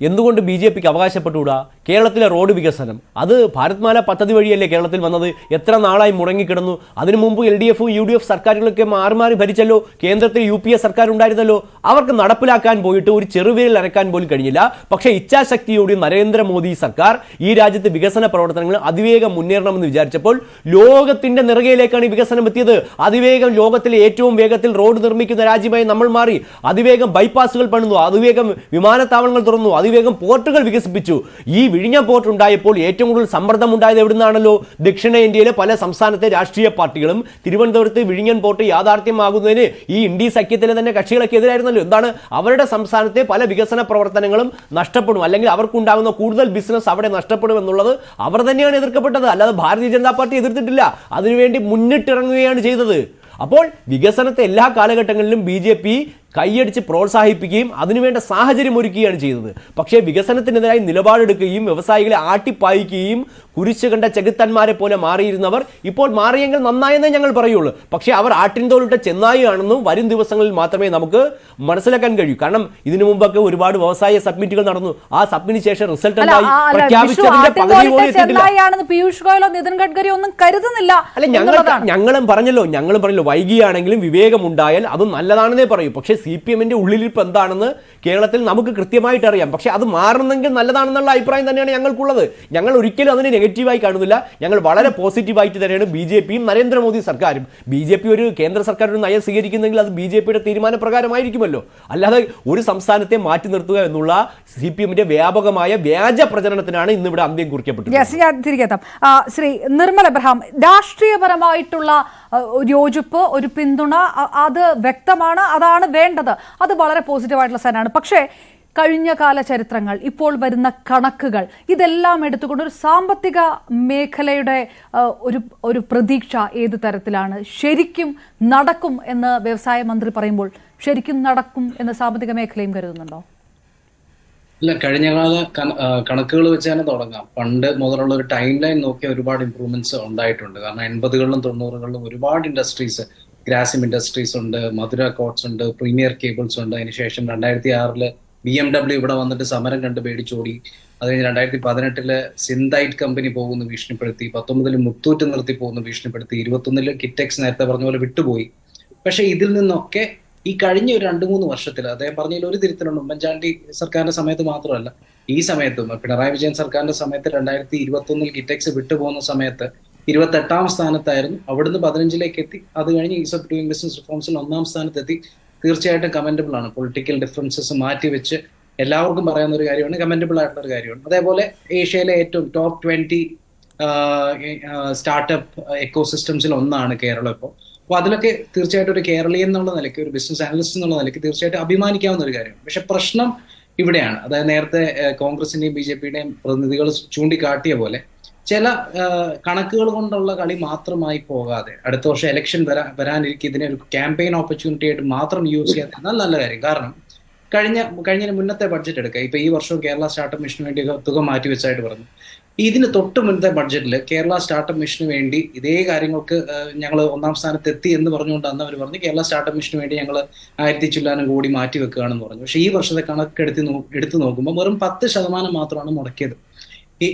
എന്തുകൊണ്ട് BJPക്ക് അവകാശപ്പെട്ടുകൂടാ? കേരളത്തിലെ റോഡ് വികസനം അത് ഭാരത്മാല പദ്ധതി വഴിയല്ലേ കേരളത്തിൽ വന്നത്? എത്ര നാളായി മുടങ്ങിക്കിടന്നു? അതിനു മുമ്പ് LDF UDF സർക്കാരുകളൊക്കെ മാറി മാറി ഭരിച്ചല്ലോ. കേന്ദ്രത്തിൽ UPA സർക്കാർ ഉണ്ടായിരുന്നല്ലോ. അവർക്ക് നടപ്പിലാക്കാൻ പോയിട്ട് ഒരു ചെറുവിരൽ അനക്കാൻ പോലും കഴിഞ്ഞില്ല. പക്ഷേ ഇച്ഛാശക്തിയോടെ നരേന്ദ്രമോദി സർക്കാർ ഈ രാജ്യത്ത് വികസന പ്രവർത്തനങ്ങൾ അതിവേഗം മുന്നേറണമെന്ന് വിചാരിച്ചപ്പോൾ ലോകത്തിന്റെ നെറുകയിലേക്കാണ് ഈ വികസനം എത്തിയത്. അതിവേഗം ലോകത്തിലെ ഏറ്റവും വേഗത്തിൽ റോഡ് നിർമ്മിക്കുന്ന രാജ്യമായി നമ്മൾ മാറി. അതിവേഗം ബൈപ്പാസുകൾ പണിതു, അതിവേഗം വിമാനത്താവളങ്ങൾ തുറന്നു, അതിവേഗം പോർട്ടുകൾ വികസിപ്പിച്ചു. ഈ വിഴിഞ്ഞം പോർട്ട് ഉണ്ടായപ്പോൾ ഏറ്റവും കൂടുതൽ സമ്മർദ്ദം ഉണ്ടായത് എവിടുന്നാണല്ലോ? ദക്ഷിണേന്ത്യയിലെ പല സംസ്ഥാനത്തെ രാഷ്ട്രീയ പാർട്ടികളും തിരുവനന്തപുരത്ത് വിഴിഞ്ഞം പോർട്ട് യാഥാർത്ഥ്യമാകുന്നതിന് ഈ ഇന്ത്യ സഖ്യത്തിലെ തന്നെ കക്ഷികളൊക്കെ എതിരായിരുന്നല്ലോ. എന്താണ്? അവരുടെ സംസ്ഥാനത്തെ പല വികസന പ്രവർത്തനങ്ങളും നഷ്ടപ്പെടും, അല്ലെങ്കിൽ അവർക്കുണ്ടാകുന്ന കൂടുതൽ ബിസിനസ് അവിടെ നഷ്ടപ്പെടും എന്നുള്ളത് അവർ തന്നെയാണ് എതിർക്കപ്പെട്ടത്. അല്ലാതെ ഭാരതീയ ജനതാ പാർട്ടി എതിർത്തിട്ടില്ല. അതിനുവേണ്ടി മുന്നിട്ടിറങ്ങുകയാണ് ചെയ്തത്. അപ്പോൾ വികസനത്തെ എല്ലാ കാലഘട്ടങ്ങളിലും BJP കൈയടിച്ച് പ്രോത്സാഹിപ്പിക്കുകയും അതിനുവേണ്ട സാഹചര്യം ഒരുക്കുകയാണ് ചെയ്തത്. പക്ഷേ വികസനത്തിനെതിരായി നിലപാടെടുക്കുകയും വ്യവസായികളെ ആട്ടിപ്പായിക്കുകയും കുരിശ് കണ്ട ചെകുത്തന്മാരെ പോലെ മാറിയിരുന്നവർ ഇപ്പോൾ മാറിയെങ്കിൽ നന്നായെന്നേ ഞങ്ങൾ പറയുള്ളൂ. പക്ഷേ അവർ ആട്ടിൻതോലിട്ട ചെന്നായിയാണെന്നും വരും ദിവസങ്ങളിൽ മാത്രമേ നമുക്ക് മനസ്സിലാക്കാൻ കഴിയൂ. കാരണം ഇതിനു മുമ്പൊക്കെ ഒരുപാട് വ്യവസായ സബ്മിറ്റുകൾ നടന്നു. ആ സബ്മിറ്റിന് ശേഷം റിസൾട്ട് പ്രഖ്യാപിച്ചതിന്റെ പകുതി പോലും എത്തിയിട്ടില്ല. പീയൂഷ് ഗോയലോ നിതിൻ ഗഡ്കരി ഒന്നും കരുതുന്നില്ല. അല്ല, ഞങ്ങളും പറഞ്ഞല്ലോ വൈകിയാണെങ്കിലും വിവേകമുണ്ടായാൽ അത് നല്ലതാണെന്നേ പറയൂ. പക്ഷേ CPMന്റെ ഉള്ളിലിരിപ്പ് എന്താണെന്ന് കേരളത്തിൽ നമുക്ക് കൃത്യമായിട്ട് അറിയാം. പക്ഷേ അത് മാറണമെങ്കിൽ നല്ലതാണെന്നുള്ള അഭിപ്രായം തന്നെയാണ് ഞങ്ങൾക്കുള്ളത്. ഞങ്ങൾ ഒരിക്കലും അതിനെ നെഗറ്റീവായി കാണുന്നില്ല. ഞങ്ങൾ വളരെ പോസിറ്റീവായിട്ട് തന്നെയാണ് BJPയും നരേന്ദ്രമോദി സർക്കാരും. BJP ഒരു കേന്ദ്ര സർക്കാർ ഒരു നയം സ്വീകരിക്കുന്നെങ്കിൽ അത് BJPയുടെ തീരുമാനപ്രകാരമായിരിക്കുമല്ലോ. അല്ലാതെ ഒരു സംസ്ഥാനത്തെ മാറ്റി നിർത്തുക എന്നുള്ള CPMന്റെ വ്യാപകമായ വ്യാജ പ്രചരണത്തിനാണ് ഇന്നിവിടെ അന്ത്യം കുറിക്കപ്പെട്ടത്. ശ്രീ നിർമ്മൽ എബ്രഹാം, രാഷ്ട്രീയപരമായിട്ടുള്ള ഒരു യോജിപ്പ്, ഒരു പിന്തുണ അത് വ്യക്തമാണ്, അതാണ് വേണ്ടത്. അത് വളരെ പോസിറ്റീവായിട്ടുള്ള സാധനമാണ്. പക്ഷേ കഴിഞ്ഞ കാല ചരിത്രങ്ങൾ, ഇപ്പോൾ വരുന്ന കണക്കുകൾ, ഇതെല്ലാം എടുത്തുകൊണ്ട് ഒരു സാമ്പത്തിക മേഖലയുടെ ഒരു പ്രതീക്ഷ ഏത് തരത്തിലാണ്? ശരിക്കും നടക്കും എന്ന് വ്യവസായ മന്ത്രി പറയുമ്പോൾ ശരിക്കും നടക്കും എന്ന് സാമ്പത്തിക മേഖലയും കരുതുന്നുണ്ടോ? ഇല്ല, കഴിഞ്ഞകാല കണക്കുകൾ വെച്ച് തന്നെ തുടങ്ങാം. പണ്ട് മുതലുള്ള ഒരു ടൈം ലൈൻ നോക്കിയാൽ ഒരുപാട് ഇമ്പ്രൂവ്മെന്റ്സ് ഉണ്ടായിട്ടുണ്ട്. കാരണം 80കളിലും 90കളിലും ഒരുപാട് ഇൻഡസ്ട്രീസ്, ഗ്രാസിം ഇൻഡസ്ട്രീസ് ഉണ്ട്, മധുര കോട്ട്സ് ഉണ്ട്, പ്രീമിയർ കേബിൾസ് ഉണ്ട്. അതിനുശേഷം 2006 BMW ഇവിടെ വന്നിട്ട് സമരം കണ്ട് പേടിച്ചോടി. അത് കഴിഞ്ഞ് 2018 സിന്തൈറ്റ് കമ്പനി പോകുന്നു ഭീഷണിപ്പെടുത്തി, 19 മുത്തൂറ്റ് നിർത്തി പോകുന്നു ഭീഷണിപ്പെടുത്തി, 21 കിറ്റെക്സ് നേരത്തെ പറഞ്ഞ പോലെ വിട്ടുപോയി. പക്ഷെ ഇതിൽ നിന്നൊക്കെ ഈ കഴിഞ്ഞ ഒരു 2-3 വർഷത്തിൽ അദ്ദേഹം പറഞ്ഞതിൽ ഒരു തിരുത്തലുണ്ട്. ഉമ്മൻചാണ്ടി സർക്കാരിന്റെ സമയത്ത് മാത്രമല്ല, ഈ സമയത്തും പിണറായി വിജയൻ സർക്കാരിന്റെ സമയത്ത് 2021 കിറ്റെക്സ് വിട്ടുപോകുന്ന സമയത്ത് 28ാം സ്ഥാനത്തായിരുന്നു. അവിടുന്ന് 15ലേക്ക് എത്തി. അത് കഴിഞ്ഞ് ഈസ് ഓഫ് ഡൂയിങ് ബിസിനസ് റിഫോംസിൽ 1ാം സ്ഥാനത്തെത്തി. തീർച്ചയായിട്ടും കമന്റബിൾ ആണ്. പൊളിറ്റിക്കൽ ഡിഫറൻസസ് മാറ്റിവെച്ച് എല്ലാവർക്കും പറയാവുന്ന ഒരു കാര്യമാണ്, കമന്റബിൾ ആയിട്ടുള്ള ഒരു കാര്യമാണ്. അതേപോലെ ഏഷ്യയിലെ ഏറ്റവും ടോപ്പ് 20 സ്റ്റാർട്ടപ്പ് എക്കോസിസ്റ്റംസിൽ ഒന്നാണ് കേരളം ഇപ്പോൾ. അപ്പോൾ അതിലൊക്കെ തീർച്ചയായിട്ടും ഒരു കേരളീയൻ എന്നുള്ള നിലയ്ക്ക്, ഒരു ബിസിനസ് അനലിസ്റ്റ് എന്നുള്ള നിലയ്ക്ക് തീർച്ചയായിട്ടും അഭിമാനിക്കാവുന്ന ഒരു കാര്യമാണ്. പക്ഷെ പ്രശ്നം ഇവിടെയാണ്. അതായത് നേരത്തെ കോൺഗ്രസിന്റെയും BJPയുടെയും പ്രതിനിധികൾ ചൂണ്ടിക്കാട്ടിയ പോലെ ചില കണക്കുകൾ കൊണ്ടുള്ള കളി മാത്രമായി പോകാതെ അടുത്ത വർഷം ഇലക്ഷൻ വരാനിരിക്കും, ഇതിനെ ഒരു ക്യാമ്പയിൻ ഓപ്പർച്യൂണിറ്റി ആയിട്ട് മാത്രം യൂസ് ചെയ്യാൻ നല്ല കാര്യം. കാരണം കഴിഞ്ഞ മുന്നത്തെ ബഡ്ജറ്റ് എടുക്കുക. ഇപ്പൊ ഈ വർഷവും കേരള സ്റ്റാർട്ടപ്പ് മിഷന് വേണ്ടി തുക മാറ്റിവെച്ചായിട്ട് പറഞ്ഞു. ഇതിന് തൊട്ട് മുന്നത്തെ ബഡ്ജറ്റിൽ കേരള സ്റ്റാർട്ടപ്പ് മിഷന് വേണ്ടി ഇതേ കാര്യങ്ങൾക്ക് ഞങ്ങൾ 1ാം സ്ഥാനത്ത് എത്തി എന്ന് പറഞ്ഞുകൊണ്ട് അന്ന് അവർ പറഞ്ഞു കേരള സ്റ്റാർട്ടപ്പ് മിഷന് വേണ്ടി ഞങ്ങൾ 1000 ചില്ലാനം കോടി മാറ്റി വെക്കുകയാണെന്ന് പറഞ്ഞു. പക്ഷേ ഈ വർഷത്തെ എടുത്ത് നോക്കുമ്പോൾ വെറും 10% മാത്രമാണ് മുടക്കിയത്. ഈ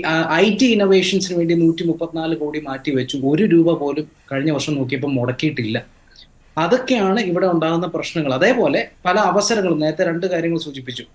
IT ഇന്നോവേഷൻസിന് വേണ്ടി 134 കോടി മാറ്റി വെച്ചു. 1 രൂപ പോലും കഴിഞ്ഞ വർഷം നോക്കിയപ്പോൾ മുടക്കിയിട്ടില്ല. അതൊക്കെയാണ് ഇവിടെ ഉണ്ടാകുന്ന പ്രശ്നങ്ങൾ. അതേപോലെ പല അവസരങ്ങളും നേരത്തെ 2 കാര്യങ്ങൾ സൂചിപ്പിച്ചു.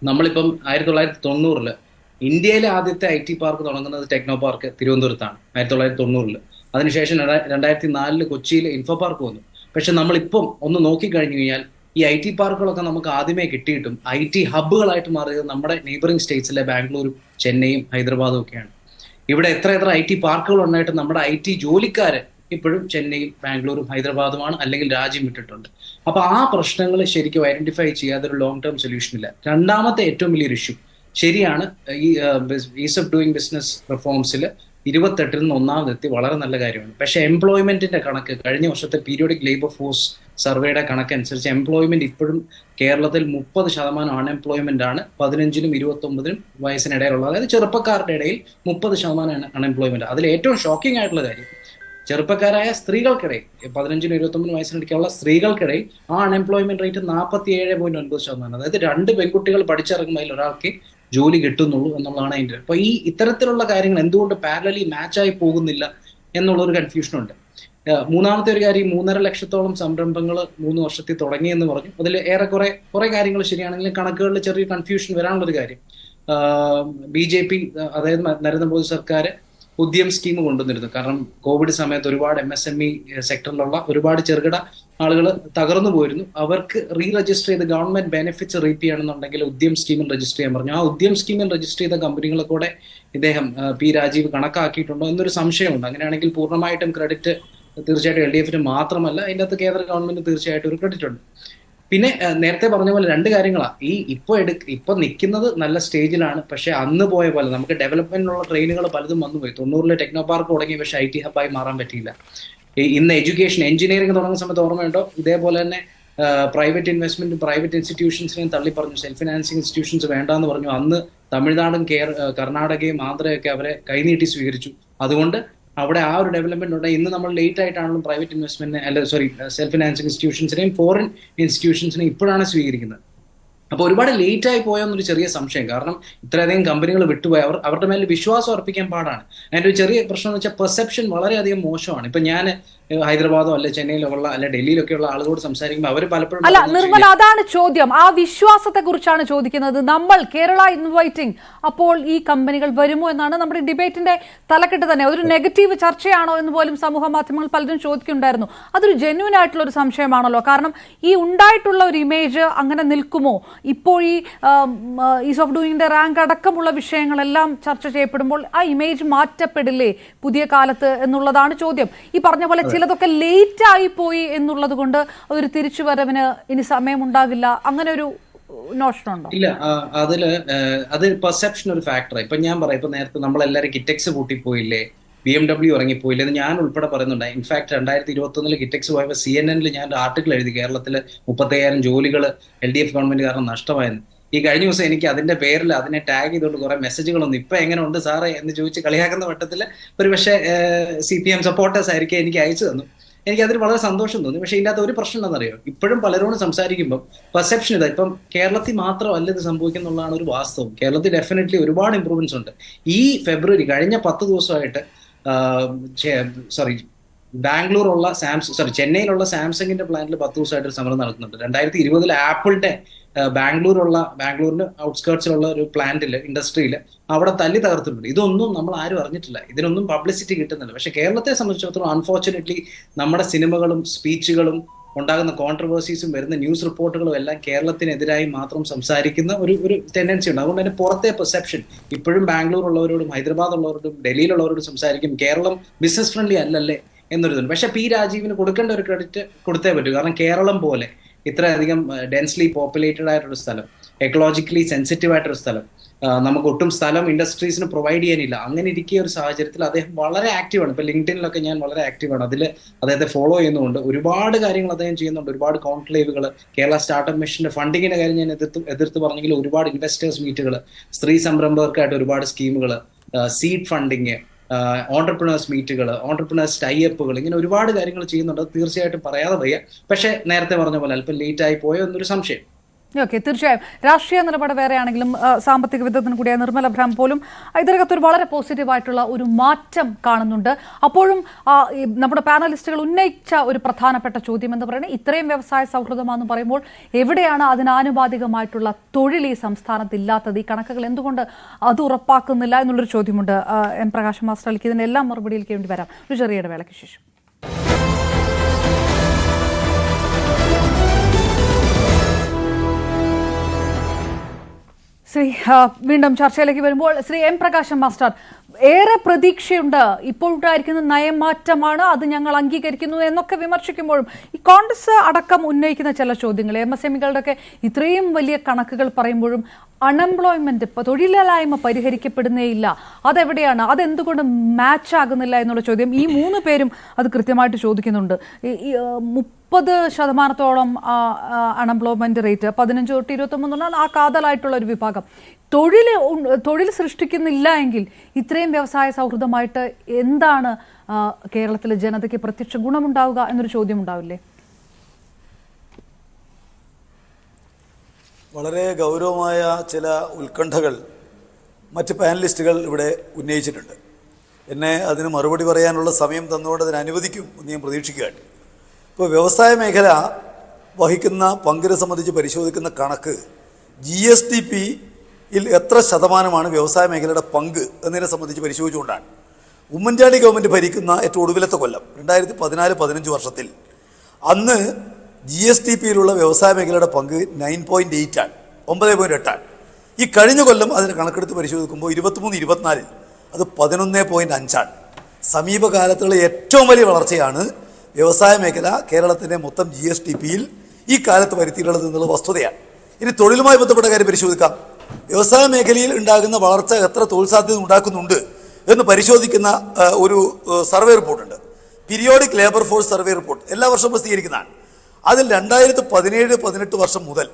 നമ്മളിപ്പം 1990 ഇന്ത്യയിലെ ആദ്യത്തെ IT പാർക്ക് തുടങ്ങുന്നത് ടെക്നോ പാർക്ക് തിരുവനന്തപുരത്താണ് 1990. അതിനുശേഷം 2004 കൊച്ചിയിൽ ഇൻഫോ പാർക്ക് വന്നു. പക്ഷെ നമ്മളിപ്പം ഒന്ന് നോക്കിക്കഴിഞ്ഞു കഴിഞ്ഞാൽ ഈ IT പാർക്കുകളൊക്കെ നമുക്ക് ആദ്യമേ കിട്ടിയിട്ടും IT ഹബ്ബുകളായിട്ട് മാറിയത് നമ്മുടെ നെയ്ബറിംഗ് സ്റ്റേറ്റ്സിലെ ബാംഗ്ലൂരും ചെന്നൈയും ഹൈദരാബാദും ഒക്കെയാണ്. ഇവിടെ എത്ര IT പാർക്കുകൾ ഉണ്ടായിട്ട് നമ്മുടെ IT ജോലിക്കാര് ഇപ്പോഴും ചെന്നൈയും ബാംഗ്ലൂരും ഹൈദരാബാദുമാണ്, അല്ലെങ്കിൽ രാജ്യം വിട്ടിട്ടുണ്ട്. അപ്പൊ ആ പ്രശ്നങ്ങൾ ശരിക്കും ഐഡന്റിഫൈ ചെയ്യാതെ ഒരു ലോങ് ടേം സൊല്യൂഷൻ ഇല്ല. രണ്ടാമത്തെ ഏറ്റവും വലിയൊരു ഇഷ്യൂ ശരിയാണ്, ഈ ഈസ് ഓഫ് ഡൂയിങ് ബിസിനസ് റിഫോംസിൽ 28 നിന്ന് 1ാമതെത്തി വളരെ നല്ല കാര്യമാണ്. പക്ഷേ എംപ്ലോയ്മെന്റിന്റെ കണക്ക് കഴിഞ്ഞ വർഷത്തെ പീരിയോഡിക് ലേബർ ഫോഴ്സ് സർവേയുടെ കണക്കനുസരിച്ച് എംപ്ലോയ്മെന്റ് ഇപ്പോഴും കേരളത്തിൽ 30% അൺഎംപ്ലോയ്മെന്റ് ആണ്. 15നും 29നും വയസ്സിനിടയിലുള്ള, അതായത് ചെറുപ്പക്കാരുടെ ഇടയിൽ 30% അൺഎംപ്ലോയ്മെന്റ്. അതിൽ ഏറ്റവും ഷോക്കിംഗ് ആയിട്ടുള്ള കാര്യം ചെറുപ്പക്കാരായ സ്ത്രീകൾക്കിടയിൽ 15നും 29 വയസ്സിനിടയ്ക്കുള്ള സ്ത്രീകൾക്കിടയിൽ ആ അൺഎംപ്ലോയ്മെന്റ് റേറ്റ് 47.9%. അതായത് 2 പെൺകുട്ടികൾ പഠിച്ചിറങ്ങുമ്പോൾ ഒരാൾക്ക് ജോലി കിട്ടുന്നുള്ളൂ എന്നുള്ളതാണ് അതിൻ്റെ. അപ്പൊ ഈ ഇത്തരത്തിലുള്ള കാര്യങ്ങൾ എന്തുകൊണ്ട് പാരലലി മാച്ചായി പോകുന്നില്ല എന്നുള്ളൊരു കൺഫ്യൂഷനുണ്ട്. 3ാമത്തെ ഒരു കാര്യം, 3.5 ലക്ഷത്തോളം സംരംഭങ്ങൾ 3 വർഷത്തിൽ തുടങ്ങിയെന്ന് പറഞ്ഞു. അതിൽ കുറെ കാര്യങ്ങൾ ശരിയാണെങ്കിലും കണക്കുകളിൽ ചെറിയ കൺഫ്യൂഷൻ വരാനുള്ളൊരു കാര്യം, BJP അതായത് നരേന്ദ്രമോദി സർക്കാർ ഉദ്യം സ്കീം കൊണ്ടുവന്നിരുന്നു. കാരണം കോവിഡ് സമയത്ത് ഒരുപാട് MSME സെക്ടറിലുള്ള ഒരുപാട് ചെറുകിട ആളുകൾ തകർന്നു പോയിരുന്നു. അവർക്ക് രജിസ്റ്റർ ചെയ്ത് ഗവൺമെന്റ് ബെനിഫിറ്റ്സ് റീപ്പ് ചെയ്യണമെന്നുണ്ടെങ്കിൽ ഉദ്യം സ്കീമിൽ രജിസ്റ്റർ ചെയ്യാൻ പറഞ്ഞു. ആ ഉദ്യം സ്കീമിൽ രജിസ്റ്റർ ചെയ്ത കമ്പനികളെ കൂടെ ഇദ്ദേഹം P. രാജീവ് കണക്കാക്കിയിട്ടുണ്ടോ എന്നൊരു സംശയമുണ്ട്. അങ്ങനെയാണെങ്കിൽ പൂർണ്ണമായിട്ടും ക്രെഡിറ്റ് തീർച്ചയായിട്ടും LDFന് മാത്രമല്ല, അതിൻ്റെ അകത്ത് കേന്ദ്ര ഗവൺമെന്റ് തീർച്ചയായിട്ടും ഒരു ക്രെഡിറ്റ് ഉണ്ട്. പിന്നെ നേരത്തെ പറഞ്ഞ പോലെ 2 കാര്യങ്ങളാണ്. ഈ ഇപ്പൊ നിൽക്കുന്നത് നല്ല സ്റ്റേജിലാണ്, പക്ഷെ അന്ന് പോയ പോലെ നമുക്ക് ഡെവലപ്മെന്റിനുള്ള ട്രെയിനുകൾ പലതും വന്നുപോയി. 90 ടെക്നോ പാർക്ക് തുടങ്ങി, പക്ഷെ IT ഹബ്ബായി മാറാൻ പറ്റിയില്ല. ഇന്ന് എഡ്യൂക്കേഷൻ എഞ്ചിനീയറിംഗ് തുടങ്ങുന്ന സമയത്ത് ഓർമ്മയുണ്ടോ, ഇതേപോലെ തന്നെ പ്രൈവറ്റ് ഇൻവെസ്റ്റ്മെന്റും പ്രൈവറ്റ് ഇൻസ്റ്റിറ്റ്യൂഷൻസിനെയും തള്ളി പറഞ്ഞു, സെൽഫ് ഫിനാൻസിങ് ഇൻസ്റ്റിറ്റ്യൂഷൻസ് വേണ്ടാന്ന് പറഞ്ഞു. അന്ന് തമിഴ്നാടും കർണാടകയും ആന്ധ്രയൊക്കെ അവരെ കൈനീട്ടി സ്വീകരിച്ചു. അതുകൊണ്ട് അവിടെ ആ ഒരു ഡെവലപ്മെന്റ് ഉണ്ട്. ഇന്ന് നമ്മൾ ലേറ്റ് ആയിട്ടാണല്ലോ പ്രൈവറ്റ് ഇൻവെസ്റ്റ്മെന്റിനെ സെൽഫ് ഫിനാൻസിങ് ഇൻസ്റ്റിറ്റ്യൂഷൻസിനെയും ഫോറിൻ ഇൻസ്റ്റിറ്റ്യൂഷൻസിനെയും ഇപ്പോഴാണ് സ്വീകരിക്കുന്നത്. അപ്പോൾ ഒരുപാട് ലേറ്റ് ആയി പോയെന്നൊരു ചെറിയ സംശയം. കാരണം ഇത്രയധികം കമ്പനികൾ വിട്ടുപോയി, അവരുടെ മേലെ വിശ്വാസം അർപ്പിക്കാൻ പാടാണ്. അതിൻ്റെ ഒരു ചെറിയ പ്രശ്നം എന്ന് വെച്ചാൽ പെർസെപ്ഷൻ വളരെയധികം മോശമാണ്. ഇപ്പൊ ഞാൻ ഹൈദരാബാദോ അല്ലെ ചെന്നൈയിലോ ഉള്ള അല്ലെ ഡൽഹിയിലൊക്കെ ഉള്ള ആളുകളോട് സംസാരിക്കുമ്പോൾ അവർ പലപ്പോഴും അല്ല നിർമ്മല, അതാണ് ചോദ്യം. ആ വിശ്വാസത്തെ കുറിച്ചാണ് ചോദിക്കുന്നത്. നമ്മൾ കേരള ഇൻവൈറ്റിംഗ്, അപ്പോൾ ഈ കമ്പനികൾ വരുമോ എന്നാണ് നമ്മുടെ ഡിബേറ്റിന്റെ തലക്കെട്ട് തന്നെ. അതൊരു നെഗറ്റീവ് ചർച്ചയാണോ എന്ന് പോലും സമൂഹ മാധ്യമങ്ങൾ പലരും ചോദിക്കുന്നുണ്ടായിരുന്നു. അതൊരു ജെന്യൂൻ ആയിട്ടുള്ള ഒരു സംശയമാണല്ലോ. കാരണം ഈ ഉണ്ടായിട്ടുള്ള ഒരു ഇമേജ് അങ്ങനെ നിൽക്കുമോ? ഇപ്പോൾ ഈ ഈസ് ഓഫ് ഡൂയിങ്ങിന്റെ റാങ്ക് അടക്കമുള്ള വിഷയങ്ങളെല്ലാം ചർച്ച ചെയ്യപ്പെടുമ്പോൾ ആ ഇമേജ് മാറ്റപ്പെടില്ലേ പുതിയ കാലത്ത് എന്നുള്ളതാണ് ചോദ്യം. ഈ പറഞ്ഞ പോലെ ചിലതൊക്കെ ലേറ്റ് ആയി പോയി എന്നുള്ളത് കൊണ്ട് ഒരു തിരിച്ചുവരവിന് ഇനി സമയമുണ്ടാകില്ല, അങ്ങനെ ഒരു നോഷനുണ്ടോ? ഇല്ല, അത് പെർസെപ്ഷൻ ഒരു ഫാക്ടറാണ്. ഇപ്പൊ ഞാൻ പറയാം, ഇപ്പൊ നേരത്തെ നമ്മളെല്ലാവരും കിറ്റെക്സ് പൂട്ടിപ്പോയില്ലേ, BMW ഇറങ്ങിപ്പോയില്ലേ എന്ന് ഞാൻ ഉൾപ്പെടെ പറയുന്നുണ്ട്. ഇൻഫാക്ട് 2021 കിറ്റെക്സ് പോയപ്പോൾ CNN ഞാൻ ഒരു ആർട്ടിക്കിൾ എഴുതി, കേരളത്തില് 35,000 ജോലികൾ LDF ഗവൺമെന്റ് കാരണം നഷ്ടമായെന്ന്. ഈ കഴിഞ്ഞ ദിവസം എനിക്ക് അതിന്റെ പേരിൽ അതിനെ ടാഗ് ചെയ്തുകൊണ്ട് കുറെ മെസ്സേജുകളൊന്നും ഇപ്പൊ എങ്ങനെ ഉണ്ട് സാറേ എന്ന് ചോദിച്ച് കളിയാക്കുന്ന വട്ടത്തിൽ ഒരു പക്ഷേ CPM സപ്പോർട്ടേഴ്സ് ആയിരിക്കും എനിക്ക് അയച്ചു തന്നു. എനിക്ക് അതിൽ വളരെ സന്തോഷം തോന്നി. പക്ഷേ ഇതിൻ്റെ അകത്ത് ഒരു പ്രശ്നം എന്താണെന്നറിയോ, ഇപ്പോഴും പലരോടും സംസാരിക്കുമ്പോൾ പെർസെപ്ഷൻ ഇതാ, ഇപ്പം കേരളത്തിൽ മാത്രമല്ല ഇത് സംഭവിക്കുന്നുള്ളതാണ് ഒരു വാസ്തവം. കേരളത്തിൽ ഡെഫിനറ്റ്ലി ഒരുപാട് ഇമ്പ്രൂവ്മെന്റ്സ് ഉണ്ട്. ഈ ഫെബ്രുവരി കഴിഞ്ഞ 10 ദിവസമായിട്ട് ചെന്നൈയിലുള്ള സാംസങ്ങിന്റെ പ്ലാന്റിൽ 10 ദിവസമായിട്ട് സമരം നടക്കുന്നുണ്ട്. 2020 ആപ്പിളിന്റെ ബാംഗ്ലൂരിന്റെ ഔട്ട്സ്കേർട്സിലുള്ള ഒരു പ്ലാന്റിൽ ഇൻഡസ്ട്രിയിൽ അവിടെ തല്ലി തകർത്തിട്ടുണ്ട്. ഇതൊന്നും നമ്മൾ ആരും അറിഞ്ഞിട്ടില്ല, ഇതിനൊന്നും പബ്ലിസിറ്റി കിട്ടുന്നില്ല. പക്ഷെ കേരളത്തെ സംബന്ധിച്ചിടത്തോളം അൺഫോർച്ചുനേറ്റ്ലി നമ്മുടെ സിനിമകളും സ്പീച്ചുകളും ഉണ്ടാകുന്ന കോൺട്രവേഴ്സീസും വരുന്ന ന്യൂസ് റിപ്പോർട്ടുകളും എല്ലാം കേരളത്തിനെതിരായി മാത്രം സംസാരിക്കുന്ന ഒരു ടെൻഡൻസി ഉണ്ട്. അതുകൊണ്ട് തന്നെ പുറത്തെ പെർസെപ്ഷൻ ഇപ്പോഴും ബാംഗ്ലൂർ ഉള്ളവരോടും ഹൈദരാബാദ് ഉള്ളവരോടും ഡൽഹിയിലുള്ളവരോടും സംസാരിക്കും കേരളം ബിസിനസ് ഫ്രണ്ട്ലി അല്ലല്ലേ എന്നൊരിതുണ്ട്. പക്ഷെ P. രാജീവിന് കൊടുക്കേണ്ട ഒരു ക്രെഡിറ്റ് കൊടുത്തേ പറ്റൂ. കാരണം കേരളം പോലെ ഇത്രയധികം ഡെൻസ്ലി പോപ്പുലേറ്റഡ് ആയിട്ടൊരു സ്ഥലം, എക്കോളജിക്കലി സെൻസിറ്റീവ് ആയിട്ടൊരു സ്ഥലം, നമുക്ക് ഒട്ടും സ്ഥലം ഇൻഡസ്ട്രീസിന് പ്രൊവൈഡ് ചെയ്യാനില്ല. അങ്ങനെ ഇരിക്കുന്ന ഒരു സാഹചര്യത്തിൽ അദ്ദേഹം വളരെ ആക്റ്റീവാണ്. ഇപ്പൊ ലിങ്ക്ഡിനിലൊക്കെ ഞാൻ വളരെ ആക്റ്റീവാണ്. അതിൽ അദ്ദേഹത്തെ ഫോളോ ചെയ്യുന്നുണ്ട്. ഒരുപാട് കാര്യങ്ങൾ അദ്ദേഹം ചെയ്യുന്നുണ്ട്. ഒരുപാട് കോൺക്ലേവുകൾ, കേരള സ്റ്റാർട്ടപ്പ് മിഷന്റെ ഫണ്ടിങ്ങിന്റെ കാര്യം ഞാൻ എതിർത്ത് പറഞ്ഞെങ്കിൽ ഒരുപാട് ഇൻവെസ്റ്റേഴ്സ് മീറ്റുകൾ, സ്ത്രീ സംരംഭകർക്കായിട്ട് ഒരുപാട് സ്കീമുകൾ, സീഡ് ഫണ്ടിങ്, ഓൺടർപ്രണേഴ്സ് മീറ്റുകൾ, ഓൺടർപ്രണേഴ്സ് ടൈഅപ്പുകൾ, ഇങ്ങനെ ഒരുപാട് കാര്യങ്ങൾ ചെയ്യുന്നുണ്ട്. അത് തീർച്ചയായിട്ടും പറയാതെ വയ്യ. പക്ഷേ നേരത്തെ പറഞ്ഞ പോലെ അല്പം ലേറ്റ് ആയി പോയോ എന്നൊരു സംശയം. ഓക്കെ, തീർച്ചയായും രാഷ്ട്രീയ നിലപാട് വേറെയാണെങ്കിലും സാമ്പത്തിക വിദഗ്ധൻ കൂടിയായ നിർമ്മല ബ്രാം പോലും ഇതിനകത്തൊരു വളരെ പോസിറ്റീവായിട്ടുള്ള ഒരു മാറ്റം കാണുന്നുണ്ട്. അപ്പോഴും നമ്മുടെ പാനലിസ്റ്റുകൾ ഉന്നയിച്ച ഒരു പ്രധാനപ്പെട്ട ചോദ്യം എന്ന് പറയുന്നത് ഇത്രയും വ്യവസായ സൗഹൃദമാണെന്ന് പറയുമ്പോൾ എവിടെയാണ് അതിനാനുപാതികമായിട്ടുള്ള തൊഴിൽ ഈ സംസ്ഥാനത്ത് ഇല്ലാത്തത്? ഈ കണക്കുകൾ എന്തുകൊണ്ട് അത് ഉറപ്പാക്കുന്നില്ല എന്നുള്ളൊരു ചോദ്യമുണ്ട്. എം പ്രകാശ് മാസ്റ്റർ അലിക്ക് ഇതിനെല്ലാം മറുപടിയിലേക്ക് വേണ്ടി വരാം ഒരു ചെറിയ ഇടവേളയ്ക്ക് ശേഷം. ശ്രീ വീണ്ടും ചർച്ചയിലേക്ക് വരുമ്പോൾ ശ്രീ എം പ്രകാശം മാസ്റ്റർ, ഏറെ പ്രതീക്ഷയുണ്ട്, ഇപ്പോൾ ഉണ്ടായിരിക്കുന്ന നയമാറ്റമാണ്, അത് ഞങ്ങൾ അംഗീകരിക്കുന്നു എന്നൊക്കെ വിമർശിക്കുമ്പോഴും ഈ കോൺഗ്രസ് അടക്കം ഉന്നയിക്കുന്ന ചില ചോദ്യങ്ങൾ, MSME-കളുടെ ഒക്കെ ഇത്രയും വലിയ കണക്കുകൾ പറയുമ്പോഴും അൺഎംപ്ലോയ്മെന്റ്, തൊഴിലില്ലായ്മ പരിഹരിക്കപ്പെടുന്നേയില്ല, അതെവിടെയാണ്, അതെന്തുകൊണ്ട് മാച്ച് ആകുന്നില്ല എന്നുള്ള ചോദ്യം ഈ 3 പേരും അത് കൃത്യമായിട്ട് ചോദിക്കുന്നുണ്ട്. 30% അൺഎംപ്ലോയ്മെന്റ് റേറ്റ്, 15 തൊട്ട് 23 ആ കാതലായിട്ടുള്ള ഒരു വിഭാഗം തൊഴിൽ സൃഷ്ടിക്കുന്നില്ല എങ്കിൽ ഇത്രയും വ്യവസായ സൗഹൃദമായിട്ട് എന്താണ് കേരളത്തിലെ ജനതയ്ക്ക് പ്രത്യക്ഷ ഗുണമുണ്ടാവുക എന്നൊരു ചോദ്യം ഉണ്ടാവില്ലേ? വളരെ ഗൗരവമായ ചില ഉത്കണ്ഠകൾ മറ്റ് പാനലിസ്റ്റുകൾ ഇവിടെ ഉന്നയിച്ചിട്ടുണ്ട്. എന്നെ അതിന് മറുപടി പറയാനുള്ള സമയം തന്നുകൊണ്ട് അതിന് അനുവദിക്കും എന്ന് ഞാൻ പ്രതീക്ഷിക്കുകയാണ്. ഇപ്പോൾ വ്യവസായ മേഖല വഹിക്കുന്ന പങ്കിനെ സംബന്ധിച്ച് പരിശോധിക്കുന്ന കണക്ക് GSDP-യിൽ എത്ര ശതമാനമാണ് വ്യവസായ മേഖലയുടെ പങ്ക് എന്നതിനെ സംബന്ധിച്ച് പരിശോധിച്ചുകൊണ്ടാണ്. ഉമ്മൻചാണ്ടി ഗവൺമെൻറ് ഭരിക്കുന്ന ഏറ്റവും ഒടുവിലത്തെ കൊല്ലം 2014-15 വർഷത്തിൽ അന്ന് GSDP-യിലുള്ള വ്യവസായ മേഖലയുടെ പങ്ക് 9.8 ആണ്, 9.8 ഈ കഴിഞ്ഞ കൊല്ലം അതിന് കണക്കെടുത്ത് പരിശോധിക്കുമ്പോൾ 23-24 അത് 11.5 സമീപകാലത്തുള്ള ഏറ്റവും വലിയ വളർച്ചയാണ് വ്യവസായ മേഖല കേരളത്തിൻ്റെ മൊത്തം GSDP-യിൽ ഈ കാലത്ത് വരുത്തിയിട്ടുള്ളത് എന്നുള്ള വസ്തുതയാണ്. ഇനി തൊഴിലുമായി ബന്ധപ്പെട്ട കാര്യം പരിശോധിക്കാം. വ്യവസായ മേഖലയിൽ ഉണ്ടാകുന്ന വളർച്ച എത്ര തൊഴിൽ സാധ്യത ഉണ്ടാക്കുന്നുണ്ട് എന്ന് പരിശോധിക്കുന്ന ഒരു സർവേ റിപ്പോർട്ടുണ്ട്. Periodic labour force survey report എല്ലാ വർഷവും പ്രസിദ്ധീകരിക്കുന്നതാണ്. അതിൽ 2017-18 വർഷം മുതൽ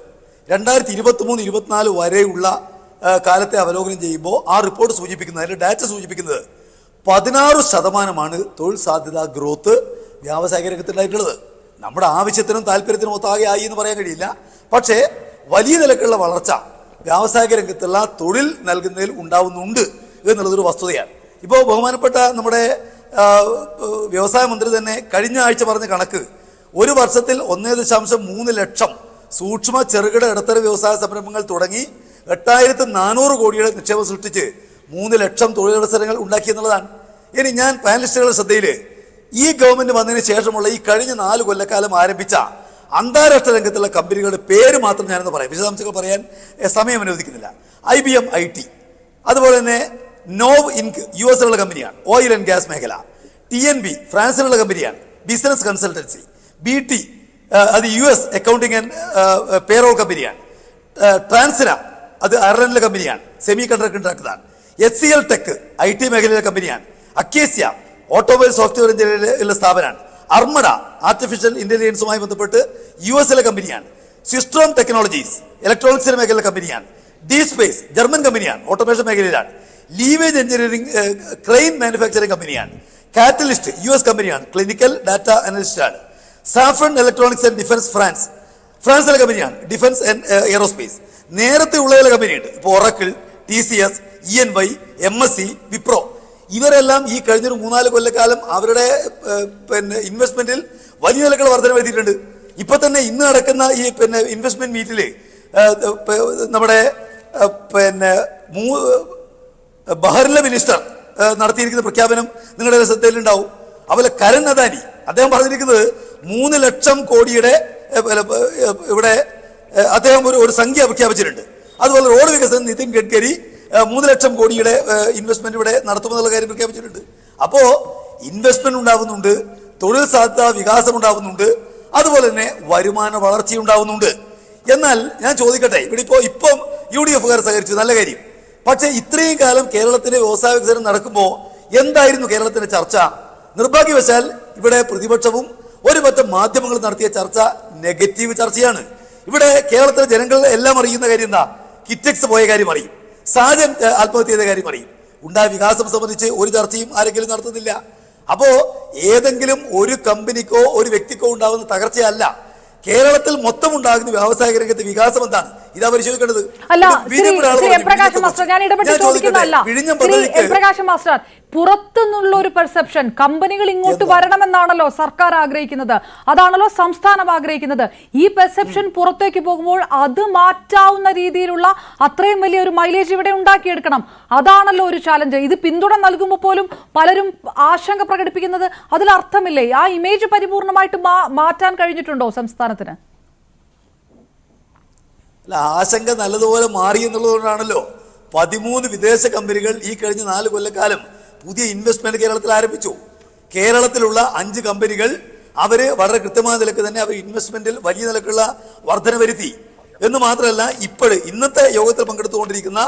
2023-24 വരെയുള്ള കാലത്തെ അവലോകനം ചെയ്യുമ്പോൾ ആ റിപ്പോർട്ട് സൂചിപ്പിക്കുന്നത്, അതിൻ്റെ ഡാറ്റ സൂചിപ്പിക്കുന്നത് 16% തൊഴിൽ സാധ്യത ഗ്രോത്ത് വ്യാവസായിക രംഗത്തുണ്ടായിട്ടുള്ളത്. നമ്മുടെ ആവശ്യത്തിനും താല്പര്യത്തിനും ഒത്താകെ ആയി എന്ന് പറയാൻ കഴിയില്ല. പക്ഷേ വലിയ നിലക്കുള്ള വളർച്ച വ്യാവസായിക രംഗത്തുള്ള തൊഴിൽ നൽകുന്നതിൽ ഉണ്ടാവുന്നുണ്ട് എന്നുള്ളതൊരു വസ്തുതയാണ്. ഇപ്പോൾ ബഹുമാനപ്പെട്ട നമ്മുടെ വ്യവസായ മന്ത്രി തന്നെ കഴിഞ്ഞ ആഴ്ച പറഞ്ഞ കണക്ക്, ഒരു വർഷത്തിൽ 1.3 ലക്ഷം സൂക്ഷ്മ ചെറുകിട ഇടത്തര വ്യവസായ സംരംഭങ്ങൾ തുടങ്ങി 8400 കോടിയുടെ നിക്ഷേപം സൃഷ്ടിച്ച് 3 ലക്ഷം തൊഴിലവസരങ്ങൾ ഉണ്ടാക്കിയെന്നുള്ളതാണ്. ഇനി ഞാൻ പാനലിസ്റ്റുകളുടെ ശ്രദ്ധയിൽ ഈ ഗവൺമെന്റ് വന്നതിന് ശേഷമുള്ള ഈ കഴിഞ്ഞ 4 കൊല്ലക്കാലം ആരംഭിച്ച അന്താരാഷ്ട്ര രംഗത്തുള്ള കമ്പനികളുടെ പേര് മാത്രം ഞാനൊന്ന് പറയാം, വിശദാംശങ്ങൾ പറയാൻ സമയം അനുവദിക്കുന്നില്ല. IBM IT, അതുപോലെ തന്നെ നോവ് ഇൻക് US-ലുള്ള കമ്പനിയാണ്, ഓയിൽ ആൻഡ് ഗ്യാസ് മേഖല. TNB ഫ്രാൻസിലുള്ള കമ്പനിയാണ്, ബിസിനസ് കൺസൾട്ടൻസി. BT അത് US അക്കൗണ്ടിങ് ആൻഡ് പേറോൾ കമ്പനിയാണ്. ട്രാൻസിന അത് അയർലൻഡിലെ കമ്പനിയാണ്, സെമി കണ്ടക്ടറാണ്. HCL ടെക് IT മേഖലയിലെ കമ്പനിയാണ്. അക്കേസ്യ ഓട്ടോമൊബൈൽ സോഫ്റ്റ്വെയർ എഞ്ചിനീയറിംഗിലുള്ള സ്ഥാപനമാണ്. അർമഡ ആർട്ടിഫിഷ്യൽ ഇന്റലിജൻസുമായി ബന്ധപ്പെട്ട് US-ലെ കമ്പനിയാണ്. സിസ്ട്രോം ടെക്നോളജീസ് ഇലക്ട്രോണിക്സിന്റെ മേഖലയിലെ കമ്പനിയാണ്. ഡി സ്പേസ് ജർമ്മൻ കമ്പനിയാണ്, ഓട്ടോമേഷൻ മേഖലയിലാണ്. ലീവേജ് എഞ്ചിനീയറിംഗ് ക്രെയിൻ മാനുഫാക്ചറിംഗ് കമ്പനിയാണ്. കാറ്റലിസ്റ്റ് US കമ്പനിയാണ്, ക്ലിനിക്കൽ ഡാറ്റ അനലിസ്റ്റ് ആണ്. സാഫ്രൺ ഇലക്ട്രോണിക്സ് ആൻഡ് ഡിഫൻസ് ഫ്രാൻസിലെ കമ്പനിയാണ്, ഡിഫൻസ് ആൻഡ് എയറോസ്പേസ്. നേരത്തെ ഉള്ള കമ്പനിയുണ്ട്, ഇപ്പോൾ oracle, TCS, ENY, MSC, Wipro. ഇവരെല്ലാം ഈ കഴിഞ്ഞൊരു 3-4 കൊല്ലക്കാലം അവരുടെ ഇൻവെസ്റ്റ്മെന്റിൽ വലിയ നിലക്കുള്ള വർധന വരുത്തിയിട്ടുണ്ട്. ഇപ്പൊ തന്നെ ഇന്ന് നടക്കുന്ന ഈ ഇൻവെസ്റ്റ്മെന്റ് മീറ്റില് നമ്മുടെ ബഹറിലെ മിനിസ്റ്റർ നടത്തിയിരിക്കുന്ന പ്രഖ്യാപനം നിങ്ങളുടെ ശ്രദ്ധയിലുണ്ടാവും. അതുപോലെ കരൺ അദാനി അദ്ദേഹം പറഞ്ഞിരിക്കുന്നത് 3 ലക്ഷം കോടിയുടെ ഇവിടെ അദ്ദേഹം ഒരു സംഖ്യ പ്രഖ്യാപിച്ചിട്ടുണ്ട്. അതുപോലെ റോഡ് വികസനം നിതിൻ ഗഡ്കരി 3 ലക്ഷം കോടിയുടെ ഇൻവെസ്റ്റ്മെന്റ് ഇവിടെ നടത്തുമെന്നുള്ള കാര്യം പ്രഖ്യാപിച്ചിട്ടുണ്ട്. അപ്പോ ഇൻവെസ്റ്റ്മെന്റ് ഉണ്ടാവുന്നുണ്ട്, തൊഴിൽ സാധ്യത വികാസം ഉണ്ടാവുന്നുണ്ട്, അതുപോലെ തന്നെ വരുമാന വളർച്ച ഉണ്ടാവുന്നുണ്ട്. എന്നാൽ ഞാൻ ചോദിക്കട്ടെ, ഇവിടെ ഇപ്പം UDF-കാർ സഹകരിച്ചു, നല്ല കാര്യം. പക്ഷെ ഇത്രയും കാലം കേരളത്തിലെ വ്യവസായ വികസനം നടക്കുമ്പോൾ എന്തായിരുന്നു കേരളത്തിന്റെ ചർച്ച? നിർഭാഗ്യവശാൽ ഇവിടെ പ്രതിപക്ഷവും ഒരു പറ്റം മാധ്യമങ്ങൾ നടത്തിയ ചർച്ച നെഗറ്റീവ് ചർച്ചയാണ്. ഇവിടെ കേരളത്തിലെ ജനങ്ങൾ എല്ലാം അറിയുന്ന കാര്യം എന്താ? കിറ്റക്സ് പോയ കാര്യം അറിയും, സാജൻ ആത്മഹത്യ ചെയ്ത കാര്യം അറിയും. ഉണ്ടായ വികാസം സംബന്ധിച്ച് ഒരു ചർച്ചയും ആരെങ്കിലും നടത്തുന്നില്ല. അപ്പോ ഏതെങ്കിലും ഒരു കമ്പനിക്കോ ഒരു വ്യക്തിക്കോ ഉണ്ടാകുന്ന തകർച്ചയല്ല, കേരളത്തിൽ മൊത്തം ഉണ്ടാകുന്ന വ്യാവസായിക രംഗത്തെ വികാസം എന്താണ്? ഇതാ പരിശോധിക്കേണ്ടത്. പുറത്തുനിന്നുള്ള ഒരു പെർസെപ്ഷൻ, കമ്പനികൾ ഇങ്ങോട്ട് വരണമെന്നാണല്ലോ സർക്കാർ ആഗ്രഹിക്കുന്നത്, അതാണല്ലോ സംസ്ഥാനം ആഗ്രഹിക്കുന്നത്. ഈ പെർസെപ്ഷൻ പുറത്തേക്ക് പോകുമ്പോൾ അത് മാറ്റാവുന്ന രീതിയിലുള്ള അത്രയും വലിയ ഒരു മൈലേജ് ഇവിടെ ഉണ്ടാക്കിയെടുക്കണം. അതാണല്ലോ ഒരു ചാലഞ്ച്. ഇത് പിന്തുണ നൽകുമ്പോൾ പോലും പലരും ആശങ്ക പ്രകടിപ്പിക്കുന്നത് അതിൽ അർത്ഥമില്ലേ? ആ ഇമേജ് പരിപൂർണമായിട്ട് മാറ്റാൻ കഴിഞ്ഞിട്ടുണ്ടോ സംസ്ഥാനത്തിന്? അല്ല, ആശങ്ക നല്ലതുപോലെ മാറി എന്നുള്ളതുകൊണ്ടാണല്ലോ 13 വിദേശ കമ്പനികൾ ഈ കഴിഞ്ഞ 4 കൊല്ലക്കാലം പുതിയ ഇൻവെസ്റ്റ്മെന്റ് കേരളത്തിൽ ആരംഭിച്ചു. കേരളത്തിലുള്ള 5 കമ്പനികൾ അവര് വളരെ കൃത്യമായ നിലക്ക് തന്നെ അവർ ഇൻവെസ്റ്റ്മെന്റിൽ വലിയ നിലക്കുള്ള വർധന വരുത്തി എന്ന് മാത്രമല്ല, ഇന്നത്തെ യോഗത്തിൽ പങ്കെടുത്തുകൊണ്ടിരിക്കുന്ന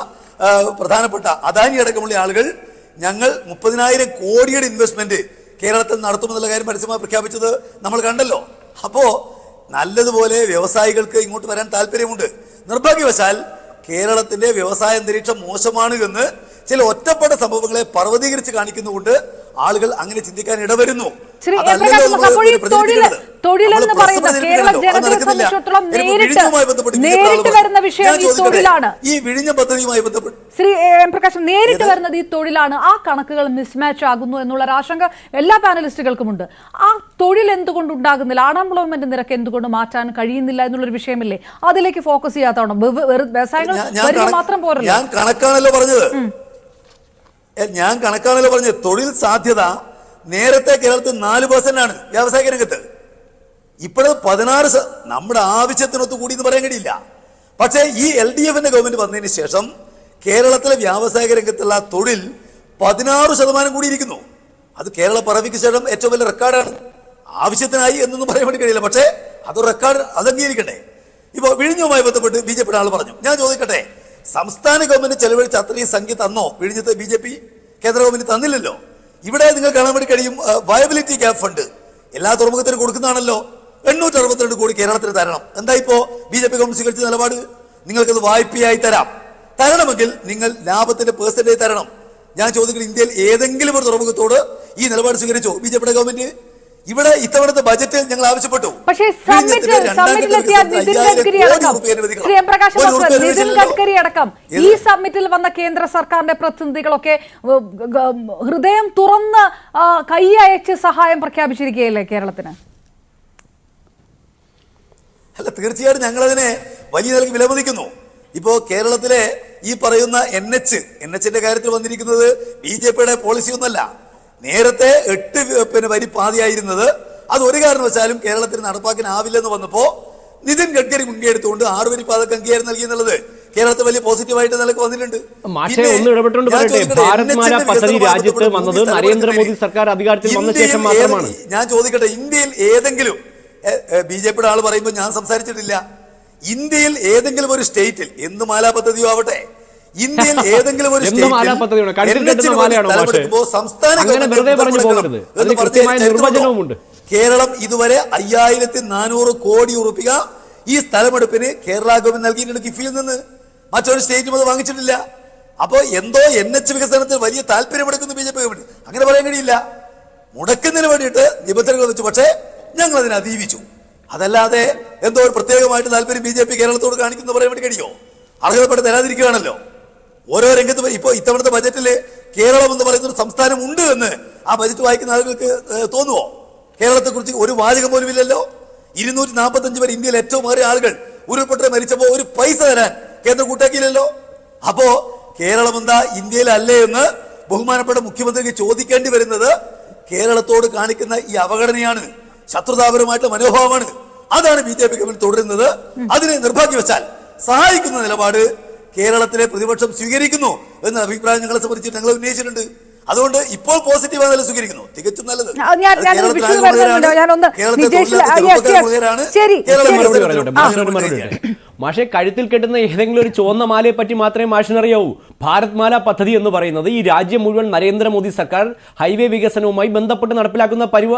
പ്രധാനപ്പെട്ട അദാനി അടക്കമുള്ള ആളുകൾ ഞങ്ങൾ 30,000 കോടിയുടെ ഇൻവെസ്റ്റ്മെന്റ് കേരളത്തിൽ നടത്തുമെന്നുള്ള കാര്യം പരസ്യമായി പ്രഖ്യാപിച്ചത് നമ്മൾ കണ്ടല്ലോ. അപ്പോ നല്ലതുപോലെ വ്യവസായികൾക്ക് ഇങ്ങോട്ട് വരാൻ താല്പര്യമുണ്ട്. നിർഭാഗ്യവശാൽ കേരളത്തിന്റെ വ്യവസായ അന്തരീക്ഷം മോശമാണ് എന്ന് ചില ഒറ്റപ്പെട്ട സംഭവങ്ങളെ പർവ്വതീകരിച്ച് കാണിക്കുന്നുകൊണ്ട് ആളുകൾ അങ്ങനെ ചിന്തിക്കാൻ ഇടവരുന്നു. തൊഴിലെന്ന് പറയുന്നത് കേരള ജനതയെ സംബന്ധിച്ചിടത്തോളം നേരിട്ട് വരുന്ന വിഷയം ഈ തൊഴിലാണ്. ഈ വിഴിഞ്ഞ പദ്ധതിയുമായി ബന്ധപ്പെട്ട് ശ്രീ എം പ്രകാശ്, നേരിട്ട് വരുന്നത് ഈ തൊഴിലാണ്. ആ കണക്കുകൾ മിസ്മാച്ച് ആകുന്നു എന്നുള്ള ആശങ്ക എല്ലാ പാനലിസ്റ്റുകൾക്കുമുണ്ട്. ആ തൊഴിൽ എന്തുകൊണ്ടുണ്ടാകുന്നില്ല? അൺഎംപ്ലോയ്മെന്റ് നിരക്ക് എന്തുകൊണ്ട് മാറ്റാൻ കഴിയുന്നില്ല എന്നുള്ളൊരു വിഷയമല്ലേ? അതിലേക്ക് ഫോക്കസ് ചെയ്യാത്തതാണ്. വ്യവസായങ്ങൾ മാത്രം പോരല്ലോ. ഞാൻ കണക്കാണല്ലോ പറഞ്ഞത്. തൊഴിൽ സാധ്യത നേരത്തെ കേരളത്തിൽ 4% ആണ് വ്യാവസായിക രംഗത്ത്. ഇപ്പോഴത് 16. നമ്മുടെ ആവശ്യത്തിനൊത്ത് കൂടി എന്ന് പറയാൻ കഴിയില്ല. പക്ഷേ ഈ LDFന്റെ ഗവൺമെന്റ് വന്നതിന് ശേഷം കേരളത്തിലെ വ്യാവസായിക രംഗത്തുള്ള തൊഴിൽ 16% കൂടിയിരിക്കുന്നു. അത് കേരള പിറവിക്ക് ശേഷം ഏറ്റവും വലിയ റെക്കോർഡാണ്. ആവശ്യത്തിനായി എന്നൊന്നും പറയാൻ വേണ്ടി കഴിയില്ല, പക്ഷേ അത് റെക്കോർഡ്, അത് അംഗീകരിക്കട്ടെ. ഇപ്പൊ വിഴിഞ്ഞുമായി ബന്ധപ്പെട്ട് BJP ആൾ പറഞ്ഞു. ഞാൻ ചോദിക്കട്ടെ, സംസ്ഥാന ഗവൺമെന്റ് ചെലവഴിച്ച അത്രയും സംഖ്യ തന്നോ? വിഴിഞ്ഞത്ത് BJP കേന്ദ്ര ഗവൺമെന്റ് തന്നില്ലല്ലോ. ഇവിടെ നിങ്ങൾ കാണാൻ വേണ്ടി കഴിയും വയബിലിറ്റി ഗ്യാപ് ഫണ്ട് എല്ലാ തുറമുഖത്തിനും കൊടുക്കുന്നതാണല്ലോ. 862 കോടി കേരളത്തിന് തരണം. എന്താ ഇപ്പോ BJP ഗവൺമെന്റ് സ്വീകരിച്ച നിലപാട്? നിങ്ങൾക്കത് വായ്പയായി തരണമെങ്കിൽ നിങ്ങൾ ലാഭത്തിന്റെ പെർസെന്റേജ് തരണം. ഞാൻ ചോദിക്കുന്നത്, ഇന്ത്യയിൽ ഏതെങ്കിലും ഒരു തുറമുഖത്തോട് ഈ നിലപാട് സ്വീകരിച്ചോ BJP ഗവൺമെന്റ്? ഇവിടെ ഇത്തവണത്തെ ബജറ്റിൽ ഞങ്ങൾ ആവശ്യപ്പെട്ടു. പക്ഷേ നിതിൻ ഗഡ്കരി അടക്കം ഈ സമ്മിറ്റിൽ വന്ന കേന്ദ്ര സർക്കാരിന്റെ പ്രതിനിധികളൊക്കെ ഹൃദയം തുറന്ന് കൈ അയച്ച് സഹായം പ്രഖ്യാപിച്ചിരിക്കുകയല്ലേ കേരളത്തിന്? അല്ല, തീർച്ചയായിട്ടും ഞങ്ങളതിനെ വലിയ നിലയ്ക്ക് വിലമതിക്കുന്നു. ഇപ്പോ കേരളത്തിലെ ഈ പറയുന്ന NHന്റെ കാര്യത്തിൽ വന്നിരിക്കുന്നത് BJPയുടെ പോളിസി ഒന്നല്ല. നേരത്തെ 8 വരി പാതയായിരുന്നത് അത് ഒരു കാരണവശാലും കേരളത്തിന് നടപ്പാക്കാനാവില്ലെന്ന് വന്നപ്പോ നിതിൻ ഗഡ്കരി മുൻകൈ എടുത്തുകൊണ്ട് 6 വരി പാതക്ക് അംഗീകാരം നൽകി എന്നുള്ളത് കേരളത്തിൽ വലിയ പോസിറ്റീവായിട്ട് നിലക്ക് വന്നിട്ടുണ്ട്. രാജ്യത്ത് വന്നത് നരേന്ദ്രമോദി സർക്കാർ അധികാരത്തിൽ വന്ന ശേഷം മാത്രമാണ്. ഞാൻ ചോദിക്കട്ടെ, ഇന്ത്യയിൽ ഏതെങ്കിലും BJPയുടെ ആൾ പറയുമ്പോൾ ഞാൻ സംസാരിച്ചിട്ടില്ല. ഇന്ത്യയിൽ ഏതെങ്കിലും ഒരു സ്റ്റേറ്റിൽ എന്ത് മാലാ പദ്ധതിയോ ആവട്ടെ, ഇന്ത്യയിൽ ഏതെങ്കിലും ഒരു കേരളം ഇതുവരെ 5400 കോടി രൂപ ഈ സ്ഥലമെടുപ്പിന് കേരള ഗവൺമെന്റ് നൽകിയിട്ടുണ്ട് കിഫിയിൽ നിന്ന്. മറ്റൊരു സ്റ്റേറ്റും അത് വാങ്ങിച്ചിട്ടില്ല. അപ്പോ എന്തോ NH വികസനത്തിൽ വലിയ താല്പര്യമെടുക്കുന്നു BJP ഗവൺമെന്റ്. അങ്ങനെ പറയാൻ കഴിയില്ല. മുടക്കുന്നതിന് വേണ്ടിയിട്ട് നിബന്ധനകൾ വെച്ചു, പക്ഷേ ഞങ്ങൾ അതിനെ അതിജീവിച്ചു. അതല്ലാതെ എന്തോ ഒരു പ്രത്യേകമായിട്ട് താല്പര്യം BJP കേരളത്തോട് കാണിക്കുന്ന പറയാൻ വേണ്ടി കഴിയോ? അർഹതപ്പെട്ട് തരാതിരിക്കുകയാണല്ലോ. ഓരോ രംഗത്തും ഇപ്പോ ഇത്തവണത്തെ ബജറ്റില് കേരളം എന്ന് പറയുന്ന ഒരു സംസ്ഥാനം ഉണ്ട് എന്ന് ആ ബജറ്റ് വായിക്കുന്ന ആളുകൾക്ക് തോന്നുവോ? കേരളത്തെ കുറിച്ച് ഒരു വാചകം പോലും ഇല്ലല്ലോ. 245 പേർ ഇന്ത്യയിൽ ഏറ്റവും ഏറെ ആളുകൾ ഉരുൾപൊട്ടൽ മരിച്ചപ്പോ ഒരു പൈസ തരാൻ കേന്ദ്രം കൂട്ടാക്കിയില്ലല്ലോ. അപ്പോ കേരളം എന്താ ഇന്ത്യയിലല്ലേ എന്ന് ബഹുമാനപ്പെട്ട മുഖ്യമന്ത്രിക്ക് ചോദിക്കേണ്ടി വരുന്നത് കേരളത്തോട് കാണിക്കുന്ന ഈ അവഗണനയാണ്, ശത്രുതാപരമായിട്ടുള്ള മനോഭാവമാണ്. അതാണ് BJP ഗവൺമെന്റ് തുടരുന്നത്. അതിനെ നിർഭാഗ്യവശാൽ സഹായിക്കുന്ന നിലപാട് കേരളത്തിലെ പ്രതിപക്ഷം സ്വീകരിക്കുന്നു എന്ന അഭിപ്രായം ഞങ്ങളെ സംബന്ധിച്ച് ഞങ്ങൾ ഉന്നയിച്ചിട്ടുണ്ട്. അതുകൊണ്ട് ഇപ്പോൾ പോസിറ്റീവായി നല്ല സ്വീകരിക്കുന്നു, തികച്ചും നല്ലത്. മാഷെ കഴുത്തിൽ കെട്ടുന്ന ഏതെങ്കിലും ഒരു ചുവന്ന മാലയെ പറ്റി മാത്രമേ മാഷിനറിയാവൂ. ഭാരത് മാല പദ്ധതി എന്ന് പറയുന്നത് ഈ രാജ്യം മുഴുവൻ നരേന്ദ്രമോദി സർക്കാർ ഹൈവേ വികസനവുമായി ബന്ധപ്പെട്ട് നടപ്പിലാക്കുന്ന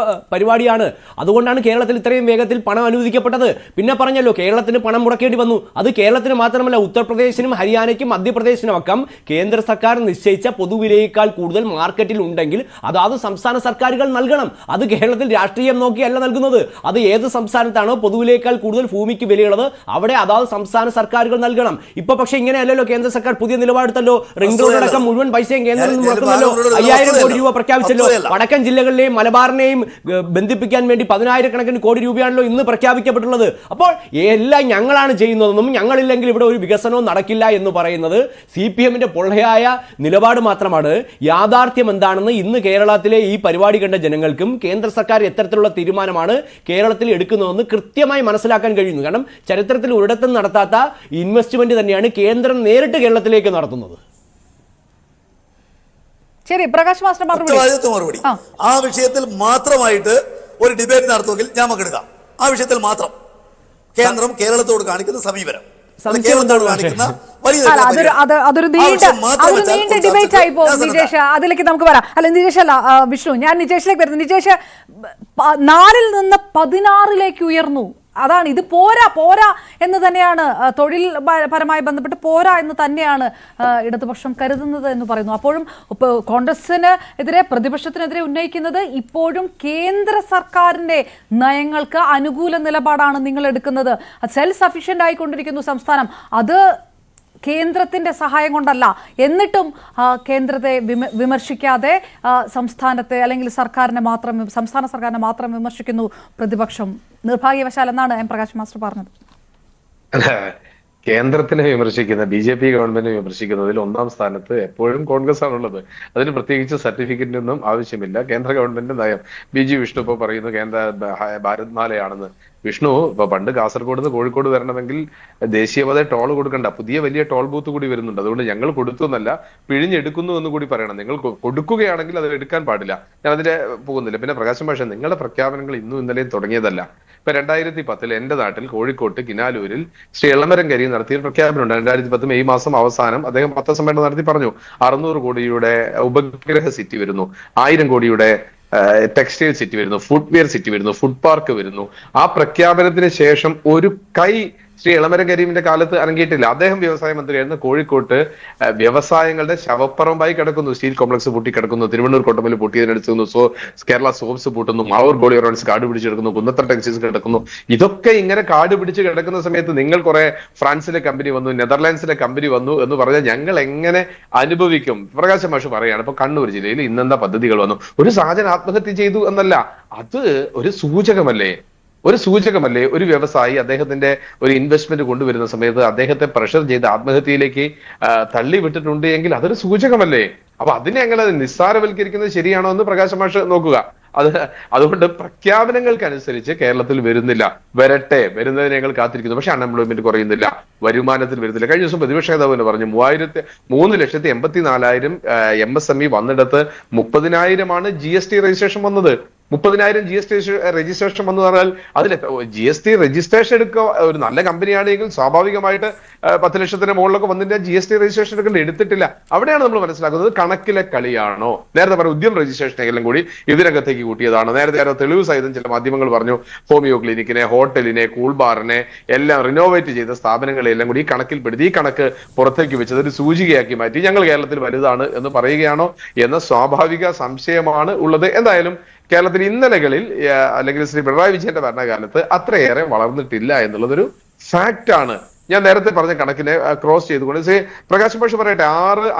പരിപാടിയാണ്. അതുകൊണ്ടാണ് കേരളത്തിൽ ഇത്രയും വേഗത്തിൽ പണം അനുവദിക്കപ്പെട്ടത്. പിന്നെ പറഞ്ഞല്ലോ കേരളത്തിന് പണം മുടക്കേണ്ടി വന്നു. അത് കേരളത്തിന് മാത്രമല്ല, ഉത്തർപ്രദേശിനും ഹരിയാനയ്ക്കും മധ്യപ്രദേശിനും ഒക്കെ കേന്ദ്ര സർക്കാർ നിശ്ചയിച്ച പൊതുവിലയേക്കാൾ കൂടുതൽ മാർക്കറ്റിൽ ഉണ്ടെങ്കിൽ അതാത് സംസ്ഥാന സർക്കാരുകൾ നൽകണം. അത് കേരളത്തിൽ രാഷ്ട്രീയം നോക്കിയല്ല നൽകുന്നത്. അത് ഏത് സംസ്ഥാനത്താണോ പൊതുവിലയേക്കാൾ കൂടുതൽ ഭൂമിക്ക് വിലയുള്ളത് അവിടെ അതാത് സംസ്ഥാന സർക്കാരുകൾ നൽകണം. ഇപ്പൊ പക്ഷെ ഇങ്ങനെയല്ലല്ലോ. കേന്ദ്ര സർക്കാർ പുതിയ നിലപാടെടുത്തല്ലോ. റിംഗ് റോഡടക്കം മുഴുവൻ പൈസയും കേന്ദ്രം മുടക്കുന്നല്ലോ. 5000 കോടി രൂപ പ്രഖ്യാപിച്ചല്ലോ. വടക്കൻ ജില്ലകളിലെയും മലബാറിനെയും ബന്ധിപ്പിക്കാൻ വേണ്ടി 10,000 കോടി രൂപയാണല്ലോ ഇന്ന് പ്രഖ്യാപിക്കപ്പെട്ടുള്ളത്. അപ്പോൾ എല്ലാം ഞങ്ങളാണ് ചെയ്യുന്നതെന്നും ഞങ്ങളില്ലെങ്കിൽ ഇവിടെ ഒരു വികസനവും നടക്കില്ല എന്ന് പറയുന്നത് CPM-ന്റെ പൊള്ളയായ നിലപാട് മാത്രമാണ്. യാഥാർത്ഥ്യം എന്താണെന്ന് ഇന്ന് കേരളത്തിലെ ഈ പരിപാടി കണ്ട ജനങ്ങൾക്കും കേന്ദ്ര സർക്കാർ എത്തരത്തിലുള്ള തീരുമാനമാണ് കേരളത്തിൽ എടുക്കുന്നതെന്ന് കൃത്യമായി മനസ്സിലാക്കാൻ കഴിയുന്നു. കാരണം ചരിത്രത്തിൽ ഒരിടത്തും നടത്താത്ത ഇൻവെസ്റ്റ്മെന്റ് തന്നെയാണ് കേന്ദ്രം നേരിട്ട് കേരളത്തിലേക്ക് നടത്തുന്നത്. ശരി, പ്രകാശ് മാസ്റ്റർ മറുപടി ആ വിഷയത്തിൽ മാത്രമായിട്ട് ഒരു ഡിബേറ്റ് നടത്തുമെങ്കിൽ ഞാൻ പങ്കെടുക്കാം. ആ വിഷയത്തിൽ മാത്രം കേന്ദ്രം കേരളത്തോട് കാണിക്കുന്ന സമീപനം അതൊരു നീണ്ട ഡിബേറ്റ് ആയി പോകും. നിജേഷ്, അതിലേക്ക് നമുക്ക് വരാം. അല്ല നിജേഷ് അല്ല, വിഷ്ണു, ഞാൻ നിജേഷിലേക്ക് വരുന്നു. നിജേഷ് 4-ൽ നിന്ന് 16-ലേക്ക് ഉയർന്നു. അതാണ് ഇത് പോരാ എന്ന് തന്നെയാണ് തൊഴിൽ പരമായി ബന്ധപ്പെട്ട് പോരാ എന്ന് തന്നെയാണ് ഇടതുപക്ഷം കരുതുന്നത് എന്ന് പറയുന്നു. അപ്പോഴും കോൺഗ്രസിന് എതിരെ പ്രതിപക്ഷത്തിനെതിരെ ഉന്നയിക്കുന്നത് ഇപ്പോഴും കേന്ദ്ര സർക്കാരിന്റെ നയങ്ങൾക്ക് അനുകൂല നിലപാടാണ് നിങ്ങൾ എടുക്കുന്നത്. സെൽഫ് സഫീഷ്യന്റ് ആയിക്കൊണ്ടിരിക്കുന്നു സംസ്ഥാനം. അത് കേന്ദ്രത്തിന്റെ സഹായം കൊണ്ടല്ല. എന്നിട്ടും കേന്ദ്രത്തെ വിമർശിക്കാതെ സംസ്ഥാനത്തെ അല്ലെങ്കിൽ സംസ്ഥാന സർക്കാരിനെ മാത്രം വിമർശിക്കുന്നു പ്രതിപക്ഷം. നിർഭാഗ്യവശാൽ എന്നാണ് എം പ്രകാശ് മാസ്റ്റർ പറഞ്ഞത്. കേന്ദ്രത്തിനെ വിമർശിക്കുന്ന BJP ഗവൺമെന്റിനെ വിമർശിക്കുന്നതിൽ ഒന്നാം സ്ഥാനത്ത് എപ്പോഴും കോൺഗ്രസ് ആണുള്ളത്. അതിന് പ്രത്യേകിച്ച് സർട്ടിഫിക്കറ്റിനൊന്നും ആവശ്യമില്ല. കേന്ദ്ര ഗവൺമെന്റ് നയം BG വിഷ്ണു ഇപ്പോൾ പറയുന്നു ഭാരത് മാലയാണെന്ന്. വിഷ്ണു ഇപ്പൊ പണ്ട് കാസർഗോഡ് നിന്ന് കോഴിക്കോട് വരണമെങ്കിൽ ദേശീയപാത ടോൾ കൊടുക്കണ്ട, പുതിയ വലിയ ടോൾ ബൂത്ത് കൂടി വരുന്നുണ്ട്. അതുകൊണ്ട് ഞങ്ങൾ കൊടുത്തു എന്നല്ല, പിഴിഞ്ഞെടുക്കുന്നു എന്ന് കൂടി പറയണം. നിങ്ങൾ കൊടുക്കുകയാണെങ്കിൽ അത് എടുക്കാൻ പാടില്ല. ഞാൻ അതിന്റെ പോകുന്നില്ല. പിന്നെ പ്രകാശം ഭാഷ, നിങ്ങളുടെ പ്രഖ്യാപനങ്ങൾ ഇന്നും ഇന്നലെയും തുടങ്ങിയതല്ല. ഇപ്പൊ 2010 എന്റെ നാട്ടിൽ കോഴിക്കോട്ട് കിനാലൂരിൽ ശ്രീ എളമരം കരി നടത്തിയ പ്രഖ്യാപനമുണ്ട്. 2010 മെയ് മാസം അവസാനം അദ്ദേഹം പത്രസമ്മേളനം നടത്തി പറഞ്ഞു 600 കോടിയുടെ ഉപഗ്രഹ സിറ്റി വരുന്നു, 1000 കോടിയുടെ ടെക്സ്റ്റൈൽ സിറ്റി വരുന്നു, ഫുട്വെയർ സിറ്റി വരുന്നു, ഫുഡ് പാർക്ക് വരുന്നു. ആ പ്രഖ്യാപനത്തിന് ശേഷം ഒരു കൈ ശ്രീ എളമരം കരീമിന്റെ കാലത്ത് ഇറങ്ങിയിട്ടില്ല. അദ്ദേഹം വ്യവസായ മന്ത്രിയായിരുന്നു. കോഴിക്കോട്ട് വ്യവസായങ്ങളുടെ ശവപ്പറമ്പായി കിടക്കുന്നു. സ്റ്റീൽ കോംപ്ലക്സ് പൂട്ടി കിടക്കുന്നു, തിരുവണ്ണൂർ കോട്ടമല് പൊട്ടിയതിനടുത്തുന്നു, കേരള സോപ്സ് പൂട്ടുന്നു, മാവൂർ ഗോളി ഓറൻസ് കാട് പിടിച്ചെടുക്കുന്നു, കുന്നത്തറ ടെക്സ്റ്റൈൽസ് കിടക്കുന്നു. ഇതൊക്കെ ഇങ്ങനെ കാട് പിടിച്ച് കിടക്കുന്ന സമയത്ത് നിങ്ങൾ കുറെ ഫ്രാൻസിലെ കമ്പനി വന്നു, നെതർലാൻഡ്സിലെ കമ്പനി വന്നു എന്ന് പറഞ്ഞാൽ ഞങ്ങൾ എങ്ങനെ അനുഭവിക്കും? പ്രകാശ് മാഷ് പറയാണ് ഇപ്പൊ കണ്ണൂർ ജില്ലയിൽ ഇന്നെന്താ പദ്ധതികൾ വന്നു. ഒരു സാജൻ ആത്മഹത്യ ചെയ്തു എന്നല്ല, അത് ഒരു സൂചകമല്ലേ? ഒരു വ്യവസായി അദ്ദേഹത്തിന്റെ ഒരു ഇൻവെസ്റ്റ്മെന്റ് കൊണ്ടുവരുന്ന സമയത്ത് അദ്ദേഹത്തെ പ്രഷർ ചെയ്ത് ആത്മഹത്യയിലേക്ക് തള്ളിവിട്ടിട്ടുണ്ട് എങ്കിൽ അതൊരു സൂചകമല്ലേ? അപ്പൊ അതിനെ അങ്ങനെ നിസ്സാരവൽക്കരിക്കുന്നത് ശരിയാണോ എന്ന് പ്രകാശ് മാഷ് നോക്കുക. അതുകൊണ്ട് പ്രഖ്യാപനങ്ങൾക്കനുസരിച്ച് കേരളത്തിൽ വരുന്നില്ല. വരുന്നതിനെ ഞങ്ങൾ കാത്തിരിക്കുന്നു. പക്ഷെ അൺഎംപ്ലോയ്മെന്റ് കുറയുന്നില്ല, വരുമാനത്തിൽ വരുന്നില്ല. കഴിഞ്ഞ ദിവസം പ്രതിപക്ഷ നേതാവ് തന്നെ പറഞ്ഞു 3,84,000 MSME വന്നിടത്ത് 30,000 GST രജിസ്ട്രേഷൻ വന്നത്. 30,000 GST രജിസ്ട്രേഷൻ വന്നു പറഞ്ഞാൽ അതിൽ GST രജിസ്ട്രേഷൻ എടുക്കുക ഒരു നല്ല കമ്പനിയാണെങ്കിൽ സ്വാഭാവികമായിട്ട് 10 ലക്ഷത്തിന് മുകളിലൊക്കെ വന്നിട്ട് GST രജിസ്ട്രേഷൻ എടുത്തിട്ടില്ല. അവിടെയാണ് നമ്മൾ മനസ്സിലാക്കുന്നത് കണക്കിലെ കളിയാണോ. നേരത്തെ പറഞ്ഞ ഉദ്യം രജിസ്ട്രേഷൻ എല്ലാം കൂടി ഇതിനകത്തേക്ക് കൂട്ടിയതാണ്. നേരത്തെ ആരോ തെളിവ് സഹിതം ചില മാധ്യമങ്ങൾ പറഞ്ഞു ഹോമിയോ ക്ലിനിക്കിനെ, ഹോട്ടലിനെ, കൂൾബാറിനെ എല്ലാം റിനോവേറ്റ് ചെയ്ത സ്ഥാപനങ്ങളെല്ലാം കൂടി ഈ കണക്കിൽപ്പെടുത്തി ഈ കണക്ക് പുറത്തേക്ക് വെച്ചത് ഒരു സൂചികയാക്കി മാറ്റി ഞങ്ങൾ കേരളത്തിൽ വലുതാണ് എന്ന് പറയുകയാണോ എന്ന സ്വാഭാവിക സംശയമാണ് ഉള്ളത്. എന്തായാലും കേരളത്തിൽ ഇന്നലകളിൽ അല്ലെങ്കിൽ ശ്രീ പിണറായി വിജയന്റെ ഭരണകാലത്ത് അത്രയേറെ വളർന്നിട്ടില്ല എന്നുള്ളതൊരു ഫാക്റ്റാണ്. ഞാൻ നേരത്തെ പറഞ്ഞ കണക്കിനെ ക്രോസ് ചെയ്തുകൊണ്ട് പ്രകാശ് മാഷ് പറയട്ടെ,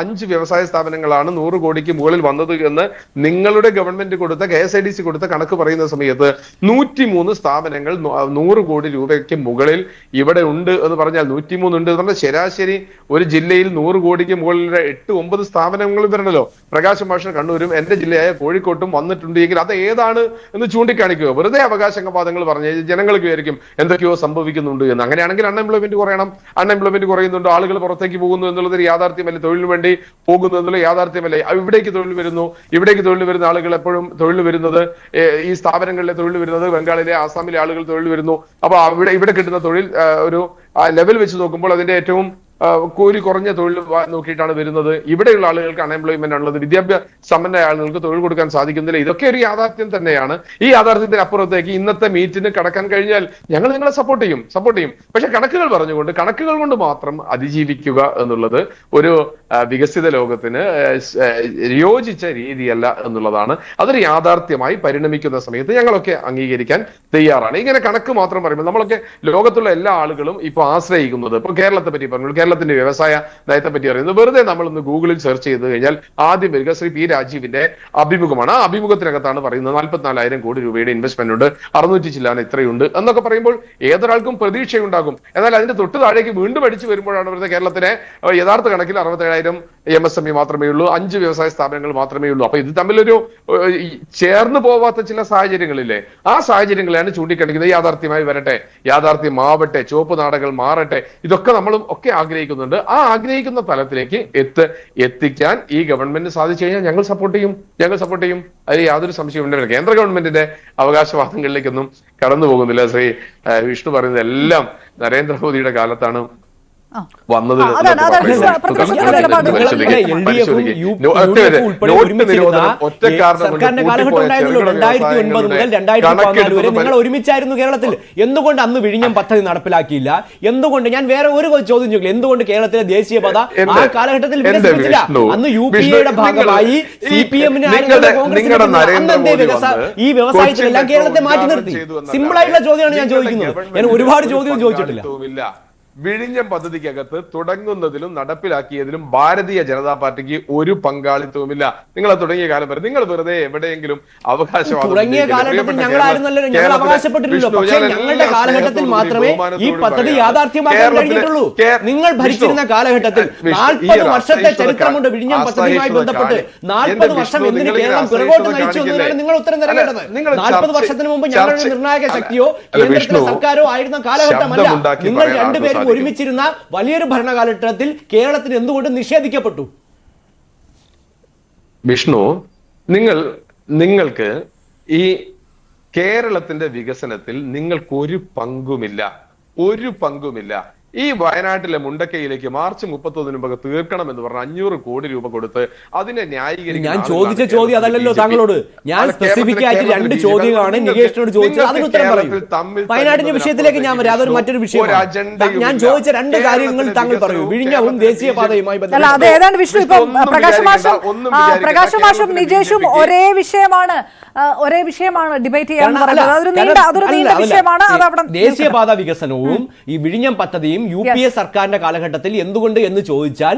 5 വ്യവസായ സ്ഥാപനങ്ങളാണ് 100 കോടിക്ക് മുകളിൽ വന്നത് എന്ന് നിങ്ങളുടെ ഗവൺമെന്റ് കൊടുത്ത KSIDC കൊടുത്ത കണക്ക് പറയുന്ന സമയത്ത് 103 സ്ഥാപനങ്ങൾ 100 കോടി രൂപയ്ക്ക് മുകളിൽ ഇവിടെ ഉണ്ട് എന്ന് പറഞ്ഞാൽ 103 ഉണ്ട് എന്ന് പറഞ്ഞാൽ ശരാശരി ഒരു ജില്ലയിൽ 100 കോടിക്ക് മുകളിൽ 8-9 സ്ഥാപനങ്ങൾ വരണല്ലോ. പ്രകാശ് മാഷ് കണ്ണൂരും എന്റെ ജില്ലയായ കോഴിക്കോട്ടും വന്നിട്ടുണ്ട് എങ്കിൽ അത് ഏതാണ് എന്ന് ചൂണ്ടിക്കാണിക്കുക. വെറുതെ അവകാശവാദങ്ങൾ പറഞ്ഞ് ജനങ്ങൾക്ക് വിചാരിക്കും എന്തൊക്കെയോ സംഭവിക്കുന്നുണ്ട് എന്ന്. അങ്ങനെയാണെങ്കിൽ അൺഎംപ്ലോയ്മെന്റ് കുറയണം. വേണം. അൺഎംപ്ലോയ്മെന്റ് കുറയുന്നുണ്ട്, ആളുകൾ പുറത്തേക്ക് പോകുന്നു എന്നുള്ളത് ഒരു യാഥാർത്ഥ്യമല്ലേ? തൊഴിലിന് വേണ്ടി പോകുന്നു എന്നുള്ള യാഥാർത്ഥ്യമല്ലേ? ഇവിടേക്ക് തൊഴിൽ വരുന്നു, ഇവിടേക്ക് തൊഴിൽ വരുന്ന ആളുകൾ എപ്പോഴും തൊഴിൽ വരുന്നത് ഈ സ്ഥാപനങ്ങളിലെ തൊഴിൽ വരുന്നത് ബംഗാളിലെ ആസാമിലെ ആളുകൾ തൊഴിൽ വരുന്നു. അപ്പൊ ഇവിടെ കിട്ടുന്ന തൊഴിൽ ഒരു ലെവൽ വെച്ച് നോക്കുമ്പോൾ അതിന്റെ ഏറ്റവും കൂലി കുറഞ്ഞ തൊഴിൽ നോക്കിയിട്ടാണ് വരുന്നത്. ഇവിടെയുള്ള ആളുകൾക്ക് അൺഎംപ്ലോയ്മെന്റ് ആണുള്ളത്, വിദ്യാഭ്യാസ സമ്പന്ന ആളുകൾക്ക് തൊഴിൽ കൊടുക്കാൻ സാധിക്കുന്നില്ല. ഇതൊക്കെ ഒരു യാഥാർത്ഥ്യം തന്നെയാണ്. ഈ യാഥാർത്ഥ്യത്തിന് അപ്പുറത്തേക്ക് ഇന്നത്തെ മീറ്റിന് കടക്കാൻ കഴിഞ്ഞാൽ ഞങ്ങൾ നിങ്ങളെ സപ്പോർട്ട് ചെയ്യും. പക്ഷെ കണക്കുകൾ പറഞ്ഞുകൊണ്ട് കണക്കുകൾ കൊണ്ട് മാത്രം അതിജീവിക്കുക എന്നുള്ളത് ഒരു വികസിത ലോകത്തിന് യോജിച്ച രീതിയല്ല എന്നുള്ളതാണ്. അതൊരു യാഥാർത്ഥ്യമായി പരിണമിക്കുന്ന സമയത്ത് ഞങ്ങളൊക്കെ അംഗീകരിക്കാൻ തയ്യാറാണ്. ഇങ്ങനെ കണക്ക് മാത്രം പറയുമ്പോൾ നമ്മളൊക്കെ ലോകത്തുള്ള എല്ലാ ആളുകളും ഇപ്പൊ ആശ്രയിക്കുന്നത്, ഇപ്പൊ കേരളത്തെ പറ്റി പറഞ്ഞു, കേരളത്തിന്റെ വ്യവസായ നയത്തെ പറ്റി പറയുന്നത് വെറുതെ നമ്മളൊന്ന് ഗൂഗിളിൽ സെർച്ച് ചെയ്ത് കഴിഞ്ഞാൽ ആദ്യം വരിക ശ്രീ പി രാജീവിന്റെ അഭിമുഖമാണ്. ആ അഭിമുഖത്തിനകത്താണ് പറയുന്നത് 44,000 കോടി രൂപയുടെ ഇൻവെസ്റ്റ്മെന്റ് ഉണ്ട്, 600 ചില്ലാൻ ഇത്രയുണ്ട് എന്നൊക്കെ പറയുമ്പോൾ ഏതൊരാൾക്കും പ്രതീക്ഷയുണ്ടാകും. എന്നാൽ അതിന്റെ തൊട്ട് താഴേക്ക് വീണ്ടും അടിച്ചു വരുമ്പോഴാണ് ഇവിടുത്തെ കേരളത്തിലെ യഥാർത്ഥ കണക്കിൽ 67,000 MSME മാത്രമേ ഉള്ളൂ, 5 വ്യവസായ സ്ഥാപനങ്ങൾ മാത്രമേ ഉള്ളൂ. അപ്പൊ ഇത് തമ്മിലൊരു ചേർന്ന് പോവാത്ത ചില സാഹചര്യങ്ങളില്ലേ, ആ സാഹചര്യങ്ങളെയാണ് ചൂണ്ടിക്കാണിക്കുന്നത്. യാഥാർത്ഥ്യമായി വരട്ടെ, യാഥാർത്ഥ്യമാവട്ടെ, ചുവപ്പ് നാടകൾ മാറട്ടെ, ഇതൊക്കെ നമ്മളും ഒക്കെ ആഗ്രഹിക്കുന്നുണ്ട്. ആ ആഗ്രഹിക്കുന്ന തലത്തിലേക്ക് എത്തിക്കാൻ ഈ ഗവൺമെന്റിന് സാധിച്ചു കഴിഞ്ഞാൽ ഞങ്ങൾ സപ്പോർട്ട് ചെയ്യും. അതിൽ യാതൊരു സംശയവും. കേന്ദ്ര ഗവൺമെന്റിന്റെ അവകാശവാദങ്ങളിലേക്കൊന്നും കടന്നു പോകുന്നില്ല. ശ്രീ വിഷ്ണു പറയുന്നത് എല്ലാം നരേന്ദ്രമോദിയുടെ കാലത്താണ് വന്നത്. നിങ്ങൾ ഒരുമിച്ചായിരുന്നു കേരളത്തിൽ. എന്തുകൊണ്ട് അന്ന് വിഴിഞ്ഞം പദ്ധതി നടപ്പിലാക്കിയില്ല? എന്തുകൊണ്ട്, ഞാൻ വേറെ ഒരു ചോദ്യം ചോദിക്കില്ല, എന്തുകൊണ്ട് കേരളത്തിലെ ദേശീയപാത ആ കാലഘട്ടത്തിൽ വികസിപ്പിച്ചില്ല? അന്ന് UPA-യുടെ ഭാഗമായി CPM-ന് ഈ വ്യവസായത്തിലെല്ലാം കേരളത്തെ മാറ്റി നിർത്തി. സിമ്പിൾ ആയിട്ടുള്ള ചോദ്യമാണ് ഞാൻ ചോദിക്കുന്നത്. ഞാൻ ഒരുപാട് ചോദ്യം ചോദിച്ചിട്ടില്ല. വിഴിഞ്ഞം പദ്ധതിക്കകത്ത് തുടങ്ങുന്നതിലും നടപ്പിലാക്കിയതിലും ഭാരതീയ ജനതാ പാർട്ടിക്ക് ഒരു പങ്കാളിത്തവുമില്ല. നിങ്ങൾ തുടങ്ങിയ കാലം വരെ നിങ്ങൾ വെറുതെ എവിടെയെങ്കിലും അവകാശവാദം തുടങ്ങിയ കാലഘട്ടത്തിൽ ഞങ്ങൾ അവകാശപ്പെട്ടില്ലല്ലോ. പക്ഷേ ഞങ്ങളുടെ കാലഘട്ടത്തിൽ മാത്രമേ ഈ പദ്ധതി യാഥാർത്ഥ്യമാക്കാൻ കഴിഞ്ഞിട്ടുള്ളൂ. നിങ്ങൾ ഭരിച്ചിരുന്ന കാലഘട്ടത്തിൽ 40 വർഷത്തെ ചരിത്രമുണ്ട് വിഴിഞ്ഞം പദ്ധതിയുമായി ബന്ധപ്പെട്ട്. 40 വർഷം എന്തിന് കേരളം പിറകോട്ട് നയിച്ചു എന്നതിനാണ് നിങ്ങൾ ഉത്തരം തരേണ്ടത്. 40 വർഷത്തിന് മുമ്പ് ഞങ്ങളുടെ നിർണായക ശക്തിയോ കേന്ദ്രത്തിലെ സർക്കാരോ ആയിരുന്ന കാലഘട്ടമല്ല. നിങ്ങൾ രണ്ടുപേരും ഒരുമിച്ചിരുന്ന വലിയൊരു ഭരണകാലഘട്ടത്തിൽ കേരളത്തിന് എന്തുകൊണ്ട് നിഷേധിക്കപ്പെട്ടു? വിഷ്ണു, നിങ്ങൾക്ക് ഈ കേരളത്തിന്റെ വികസനത്തിൽ നിങ്ങൾക്ക് ഒരു പങ്കുമില്ല. ഈ വയനാട്ടിലെ മുണ്ടക്കയിലേക്ക് മാർച്ച് 31 മുമ്പ് തീർക്കണം എന്ന് പറഞ്ഞ 500 കോടി രൂപ കൊടുത്ത് അതിനെ ന്യായീകരിക്കാൻ ഞാൻ ചോദിച്ച ചോദ്യം അതല്ലല്ലോ താങ്കളോട്. ഞാൻ സ്പെസിഫിക് ആയിട്ട് 2 ചോദ്യങ്ങളാണ് നികേഷിനോട് ചോദിച്ചത്. അതിന് ഉത്തരം പറയൂ. വയനാടിന്റെ വിഷയത്തിലേക്ക് ഞാൻ വരാം, അതൊരു മറ്റൊരു വിഷയമാണ്. ഞാൻ ചോദിച്ച 2 കാര്യങ്ങൾ താങ്കൾ പറയൂ. വിഴിഞ്ഞവും ദേശീയപാതയുമായി ബന്ധപ്പെട്ട് വിഷ്ണു, ഇപ്പൊ പ്രകാശ് മാഷും നിജേഷും ഒരേ വിഷയമാണ് ഡിബേറ്റ് ചെയ്യാൻ പറഞ്ഞത്. അതൊരു നീണ്ട വിഷയമാണ്. ദേശീയപാത വികസനവും ഈ വിഴിഞ്ഞം പദ്ധതിയും UPA സർക്കാരിന്റെ കാലഘട്ടത്തിൽ എന്തുകൊണ്ട് എന്ന് ചോദിച്ചാൽ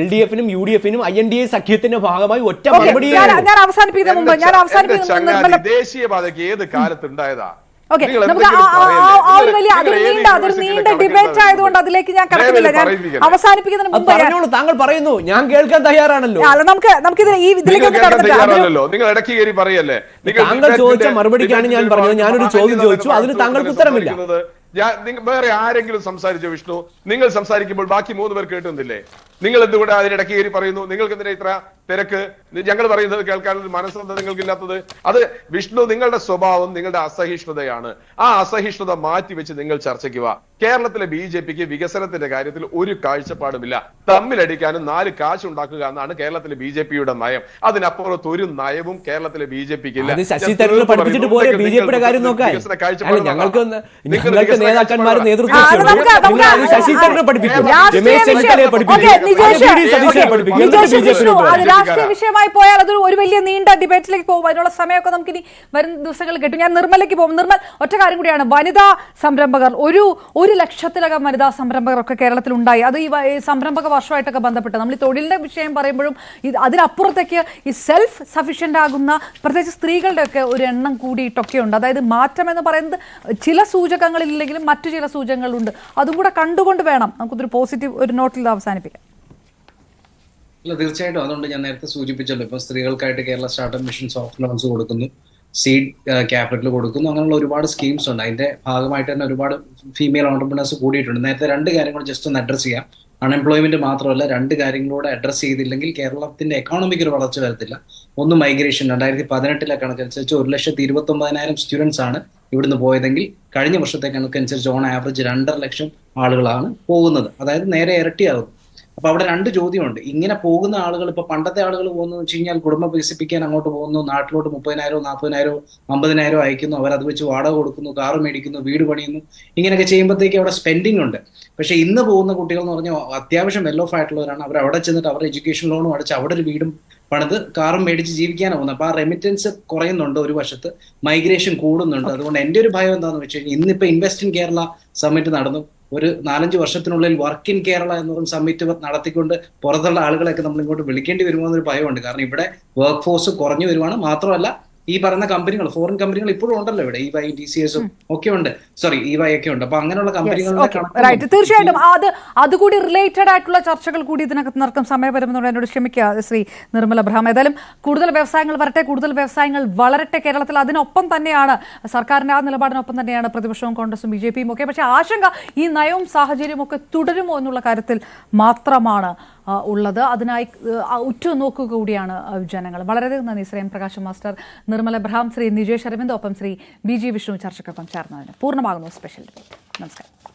LDF-നും UDF-നും INDA സഖ്യത്തിന്റെ ഭാഗമായി ഒറ്റ മറുപടി. ഞാൻ അവസാനിപ്പിക്കുന്ന ദേശീയപാതയ്ക്ക് ഏത് കാലത്തുണ്ടായതാ? അതൊരു നീണ്ട ഡിബേറ്റ് ആയതുകൊണ്ട് അതിലേക്ക് ഞാൻ കടക്കുന്നില്ല. ഞാൻ അവസാനിപ്പിക്കുന്നതിന് മുമ്പ് താങ്കൾ പറയുന്നു, ഞാൻ കേൾക്കാൻ തയ്യാറാണല്ലോ. നമുക്ക് നിങ്ങൾ ഇടയ്ക്ക് കയറി പറയല്ലേ. താങ്കൾ ചോദിച്ച മറുപടിക്കാണ് ഞാൻ പറഞ്ഞത്. ഞാനൊരു ചോദ്യം ചോദിച്ചു, അതിന് താങ്കൾക്ക് ഉത്തരമില്ല. വേറെ ആരെങ്കിലും സംസാരിച്ചോ വിഷ്ണു? നിങ്ങൾ സംസാരിക്കുമ്പോൾ ബാക്കി 3 പേർ കേട്ടുന്നില്ലേ? നിങ്ങൾ എന്തുകൊണ്ട് അതിനിടയ്ക്ക് കയറി പറയുന്നു? നിങ്ങൾക്ക് എന്തിനാ ഇത്ര തിരക്ക്? ഞങ്ങൾ പറയുന്നത് കേൾക്കാനുള്ള മനസ്സെന്താ നിങ്ങൾക്കില്ലാത്തത്? അത് വിഷ്ണു, നിങ്ങളുടെ സ്വഭാവം നിങ്ങളുടെ അസഹിഷ്ണുതയാണ്. ആ അസഹിഷ്ണുത മാറ്റിവെച്ച് നിങ്ങൾ ചർച്ചയ്ക്ക് വാ. കേരളത്തിലെ BJPക്ക് വികസനത്തിന്റെ കാര്യത്തിൽ ഒരു കാഴ്ചപ്പാടുമില്ല. തമ്മിലടിക്കാനും 4 കാശ് ഉണ്ടാക്കുക എന്നാണ് കേരളത്തിലെ BJPയുടെ നയം. അതിനപ്പുറത്ത് ഒരു നയവും കേരളത്തിലെ BJPക്ക് ഇല്ല. ശശി തരൂർ പഠിപ്പിച്ചിട്ട് പോലെ BJPയുടെ കാര്യം നോക്കാൻ ഞങ്ങൾക്ക് നേതാക്കന്മാർ നേതൃത്വം ശശി തരൂർ പഠിപ്പിക്കും, രമേശ് ചെന്നിത്തലയെ പഠിപ്പിക്കും, രാഷ്ട്രീയ വിഷയമായി പോയാൽ അതൊരു ഒരു വലിയ നീണ്ട ഡിബേറ്റിലേക്ക് പോകും. അതിനുള്ള സമയമൊക്കെ നമുക്ക് ഇനി വരുന്ന ദിവസങ്ങളിൽ കിട്ടും. ഞാൻ നിർമ്മലയ്ക്ക് പോകും. നിർമ്മൽ, ഒറ്റ കാര്യം കൂടിയാണ്. വനിതാ സംരംഭകർ, ഒരു 1,00,000-ലകം വനിതാ സംരംഭകരൊക്കെ കേരളത്തിൽ ഉണ്ടായി. അത് ഈ സംരംഭക വർഷമായിട്ടൊക്കെ ബന്ധപ്പെട്ട് നമ്മൾ ഈ തൊഴിലിന്റെ വിഷയം പറയുമ്പോഴും അതിനപ്പുറത്തേക്ക് ഈ സെൽഫ് സഫീഷ്യന്റ് ആകുന്ന പ്രത്യേകിച്ച് സ്ത്രീകളുടെ ഒക്കെ ഒരു എണ്ണം കൂടിയിട്ടൊക്കെ ഉണ്ട്. അതായത് മാറ്റം എന്ന് പറയുന്നത് ചില സൂചകങ്ങളില്ലെങ്കിലും മറ്റു ചില സൂചകങ്ങളുണ്ട്. അതും കൂടെ കണ്ടുകൊണ്ട് വേണം നമുക്കൊരു പോസിറ്റീവ് ഒരു നോട്ടിൽ അവസാനിപ്പിക്കാം. അല്ല, തീർച്ചയായിട്ടും. അതുകൊണ്ട് ഞാൻ നേരത്തെ സൂചിപ്പിച്ചല്ലോ, ഇപ്പൊ സ്ത്രീകൾക്കായിട്ട് Kerala startup mission soft loans കൊടുക്കുന്നു. സീഡ് ക്യാപിറ്റൽ കൊടുക്കുന്നു. അങ്ങനെയുള്ള ഒരുപാട് സ്കീംസ് ഉണ്ട്. അതിന്റെ ഭാഗമായിട്ട് തന്നെ ഒരുപാട് ഫീമെയിൽ ഓണ്ടർപ്രണേഴ്സ് കൂടിയിട്ടുണ്ട്. നേരത്തെ 2 കാര്യങ്ങൾ ജസ്റ്റ് ഒന്ന് അഡ്രസ് ചെയ്യാം. അൺഎംപ്ലോയ്മെന്റ് മാത്രമല്ല, 2 കാര്യങ്ങളൂടെ അഡ്രസ് ചെയ്തില്ലെങ്കിൽ കേരളത്തിന്റെ എക്കോണമിക്ക് ഒരു വളർച്ച വരത്തില്ല. ഒന്ന് മൈഗ്രേഷൻ. 2018 കണക്കനുസരിച്ച് 1,29,000 സ്റ്റുഡൻസ് ആണ് ഇവിടുന്ന് പോയതെങ്കിൽ കഴിഞ്ഞ വർഷത്തെ കണക്കനുസരിച്ച് ഓൺ ആവറേജ് 2.5 ലക്ഷം ആളുകളാണ് പോകുന്നത്. അതായത് നേരെ ഇരട്ടിയാകും. അപ്പൊ അവിടെ 2 ചോദ്യമുണ്ട്. ഇങ്ങനെ പോകുന്ന ആളുകൾ, ഇപ്പൊ പണ്ടത്തെ ആളുകൾ പോകുന്നു വെച്ച് കഴിഞ്ഞാൽ കുടുംബം വികസിപ്പിക്കാൻ അങ്ങോട്ട് പോകുന്നു, നാട്ടിലോട്ട് 30,000 40,000 50,000 അയക്കുന്നു, അവരത് വെച്ച് വാടക കൊടുക്കുന്നു, കാറ് മേടിക്കുന്നു, വീട് പണിയുന്നു. ഇങ്ങനെയൊക്കെ ചെയ്യുമ്പോഴത്തേക്ക് അവിടെ സ്പെൻഡിങ് ഉണ്ട്. പക്ഷെ ഇന്ന് പോകുന്ന കുട്ടികൾ എന്ന് പറഞ്ഞാൽ അത്യാവശ്യം വെൽ ഓഫ് ആയിട്ടുള്ളവരാണ്. അവർ അവിടെ ചെന്നിട്ട് അവരുടെ എഡ്യൂക്കേഷൻ ലോണും അടച്ച് അവിടെ ഒരു വീടും പണിത് കാറും മേടിച്ച് ജീവിക്കാനാണ് പോകുന്നത്. അപ്പൊ ആ റെമിറ്റൻസ് കുറയുന്നുണ്ട്, ഒരു വശത്ത് മൈഗ്രേഷൻ കൂടുന്നുണ്ട്. അതുകൊണ്ട് എൻ്റെ ഒരു ഭയം എന്താണെന്ന് വെച്ച് കഴിഞ്ഞാൽ, ഇന്നിപ്പോ ഇൻവെസ്റ്റ് ഇൻ കേരള സമ്മിറ്റ് നടന്നു. ഒരു 4-5 വർഷത്തിനുള്ളിൽ വർക്ക് ഇൻ കേരള എന്നൊരു സമ്മിറ്റ് നടത്തിക്കൊണ്ട് പുറത്തുള്ള ആളുകളെയൊക്കെ നമ്മൾ ഇങ്ങോട്ട് വിളിക്കേണ്ടി വരുമോ എന്നൊരു ഭയമുണ്ട്. കാരണം ഇവിടെ വർക്ക് ഫോഴ്സ് കുറഞ്ഞു വരുവാണ്. മാത്രമല്ല ഈ പറയുന്ന കമ്പനികൾ, ഫോറിൻ കമ്പനികൾ ഇപ്പോഴും ഉണ്ടല്ലോ ഇവിടെ, EY, TCSഉം ഒക്കെ ഉണ്ട്, EY ഒക്കെ ഉണ്ട്. അപ്പൊ അങ്ങനെയുള്ള കമ്പനികളുടെ തീർച്ചയായിട്ടും അതുകൂടി റിലേറ്റഡ് ആയിട്ടുള്ള ചർച്ചകൾ കൂടി ഇതിനകത്ത് നടക്കും. സമയപരിമിതിയോട് എന്നോട് ക്ഷമിക്കുക ശ്രീ നിർമ്മല അബ്രഹാം. ഏതായാലും കൂടുതൽ വ്യവസായങ്ങൾ വരട്ടെ, കൂടുതൽ വ്യവസായങ്ങൾ വളരട്ടെ കേരളത്തിൽ. അതിനൊപ്പം തന്നെയാണ് സർക്കാരിന്റെ ആ നിലപാടിനൊപ്പം തന്നെയാണ് പ്രതിപക്ഷവും കോൺഗ്രസും BJPയും ഒക്കെ. പക്ഷേ ആശങ്ക ഈ നയവും സാഹചര്യവും ഒക്കെ തുടരുമോ എന്നുള്ള കാര്യത്തിൽ മാത്രമാണ് ഉള്ളത്. അതിനായി ഉറ്റുനോക്കുക കൂടിയാണ് ജനങ്ങൾ. വളരെയധികം നന്ദി ശ്രീ എം പ്രകാശ് മാസ്റ്റർ, നിർമ്മല അബ്രഹാം, ശ്രീ നിജേഷ് അരവിന്ദ്, ഒപ്പം ശ്രീ BG വിഷ്ണു ചർച്ചയ്ക്കൊപ്പം ചേർന്നതിന്. പൂർണ്ണമാകുന്നു സ്പെഷ്യൽ ഡിബേറ്റ്. നമസ്കാരം.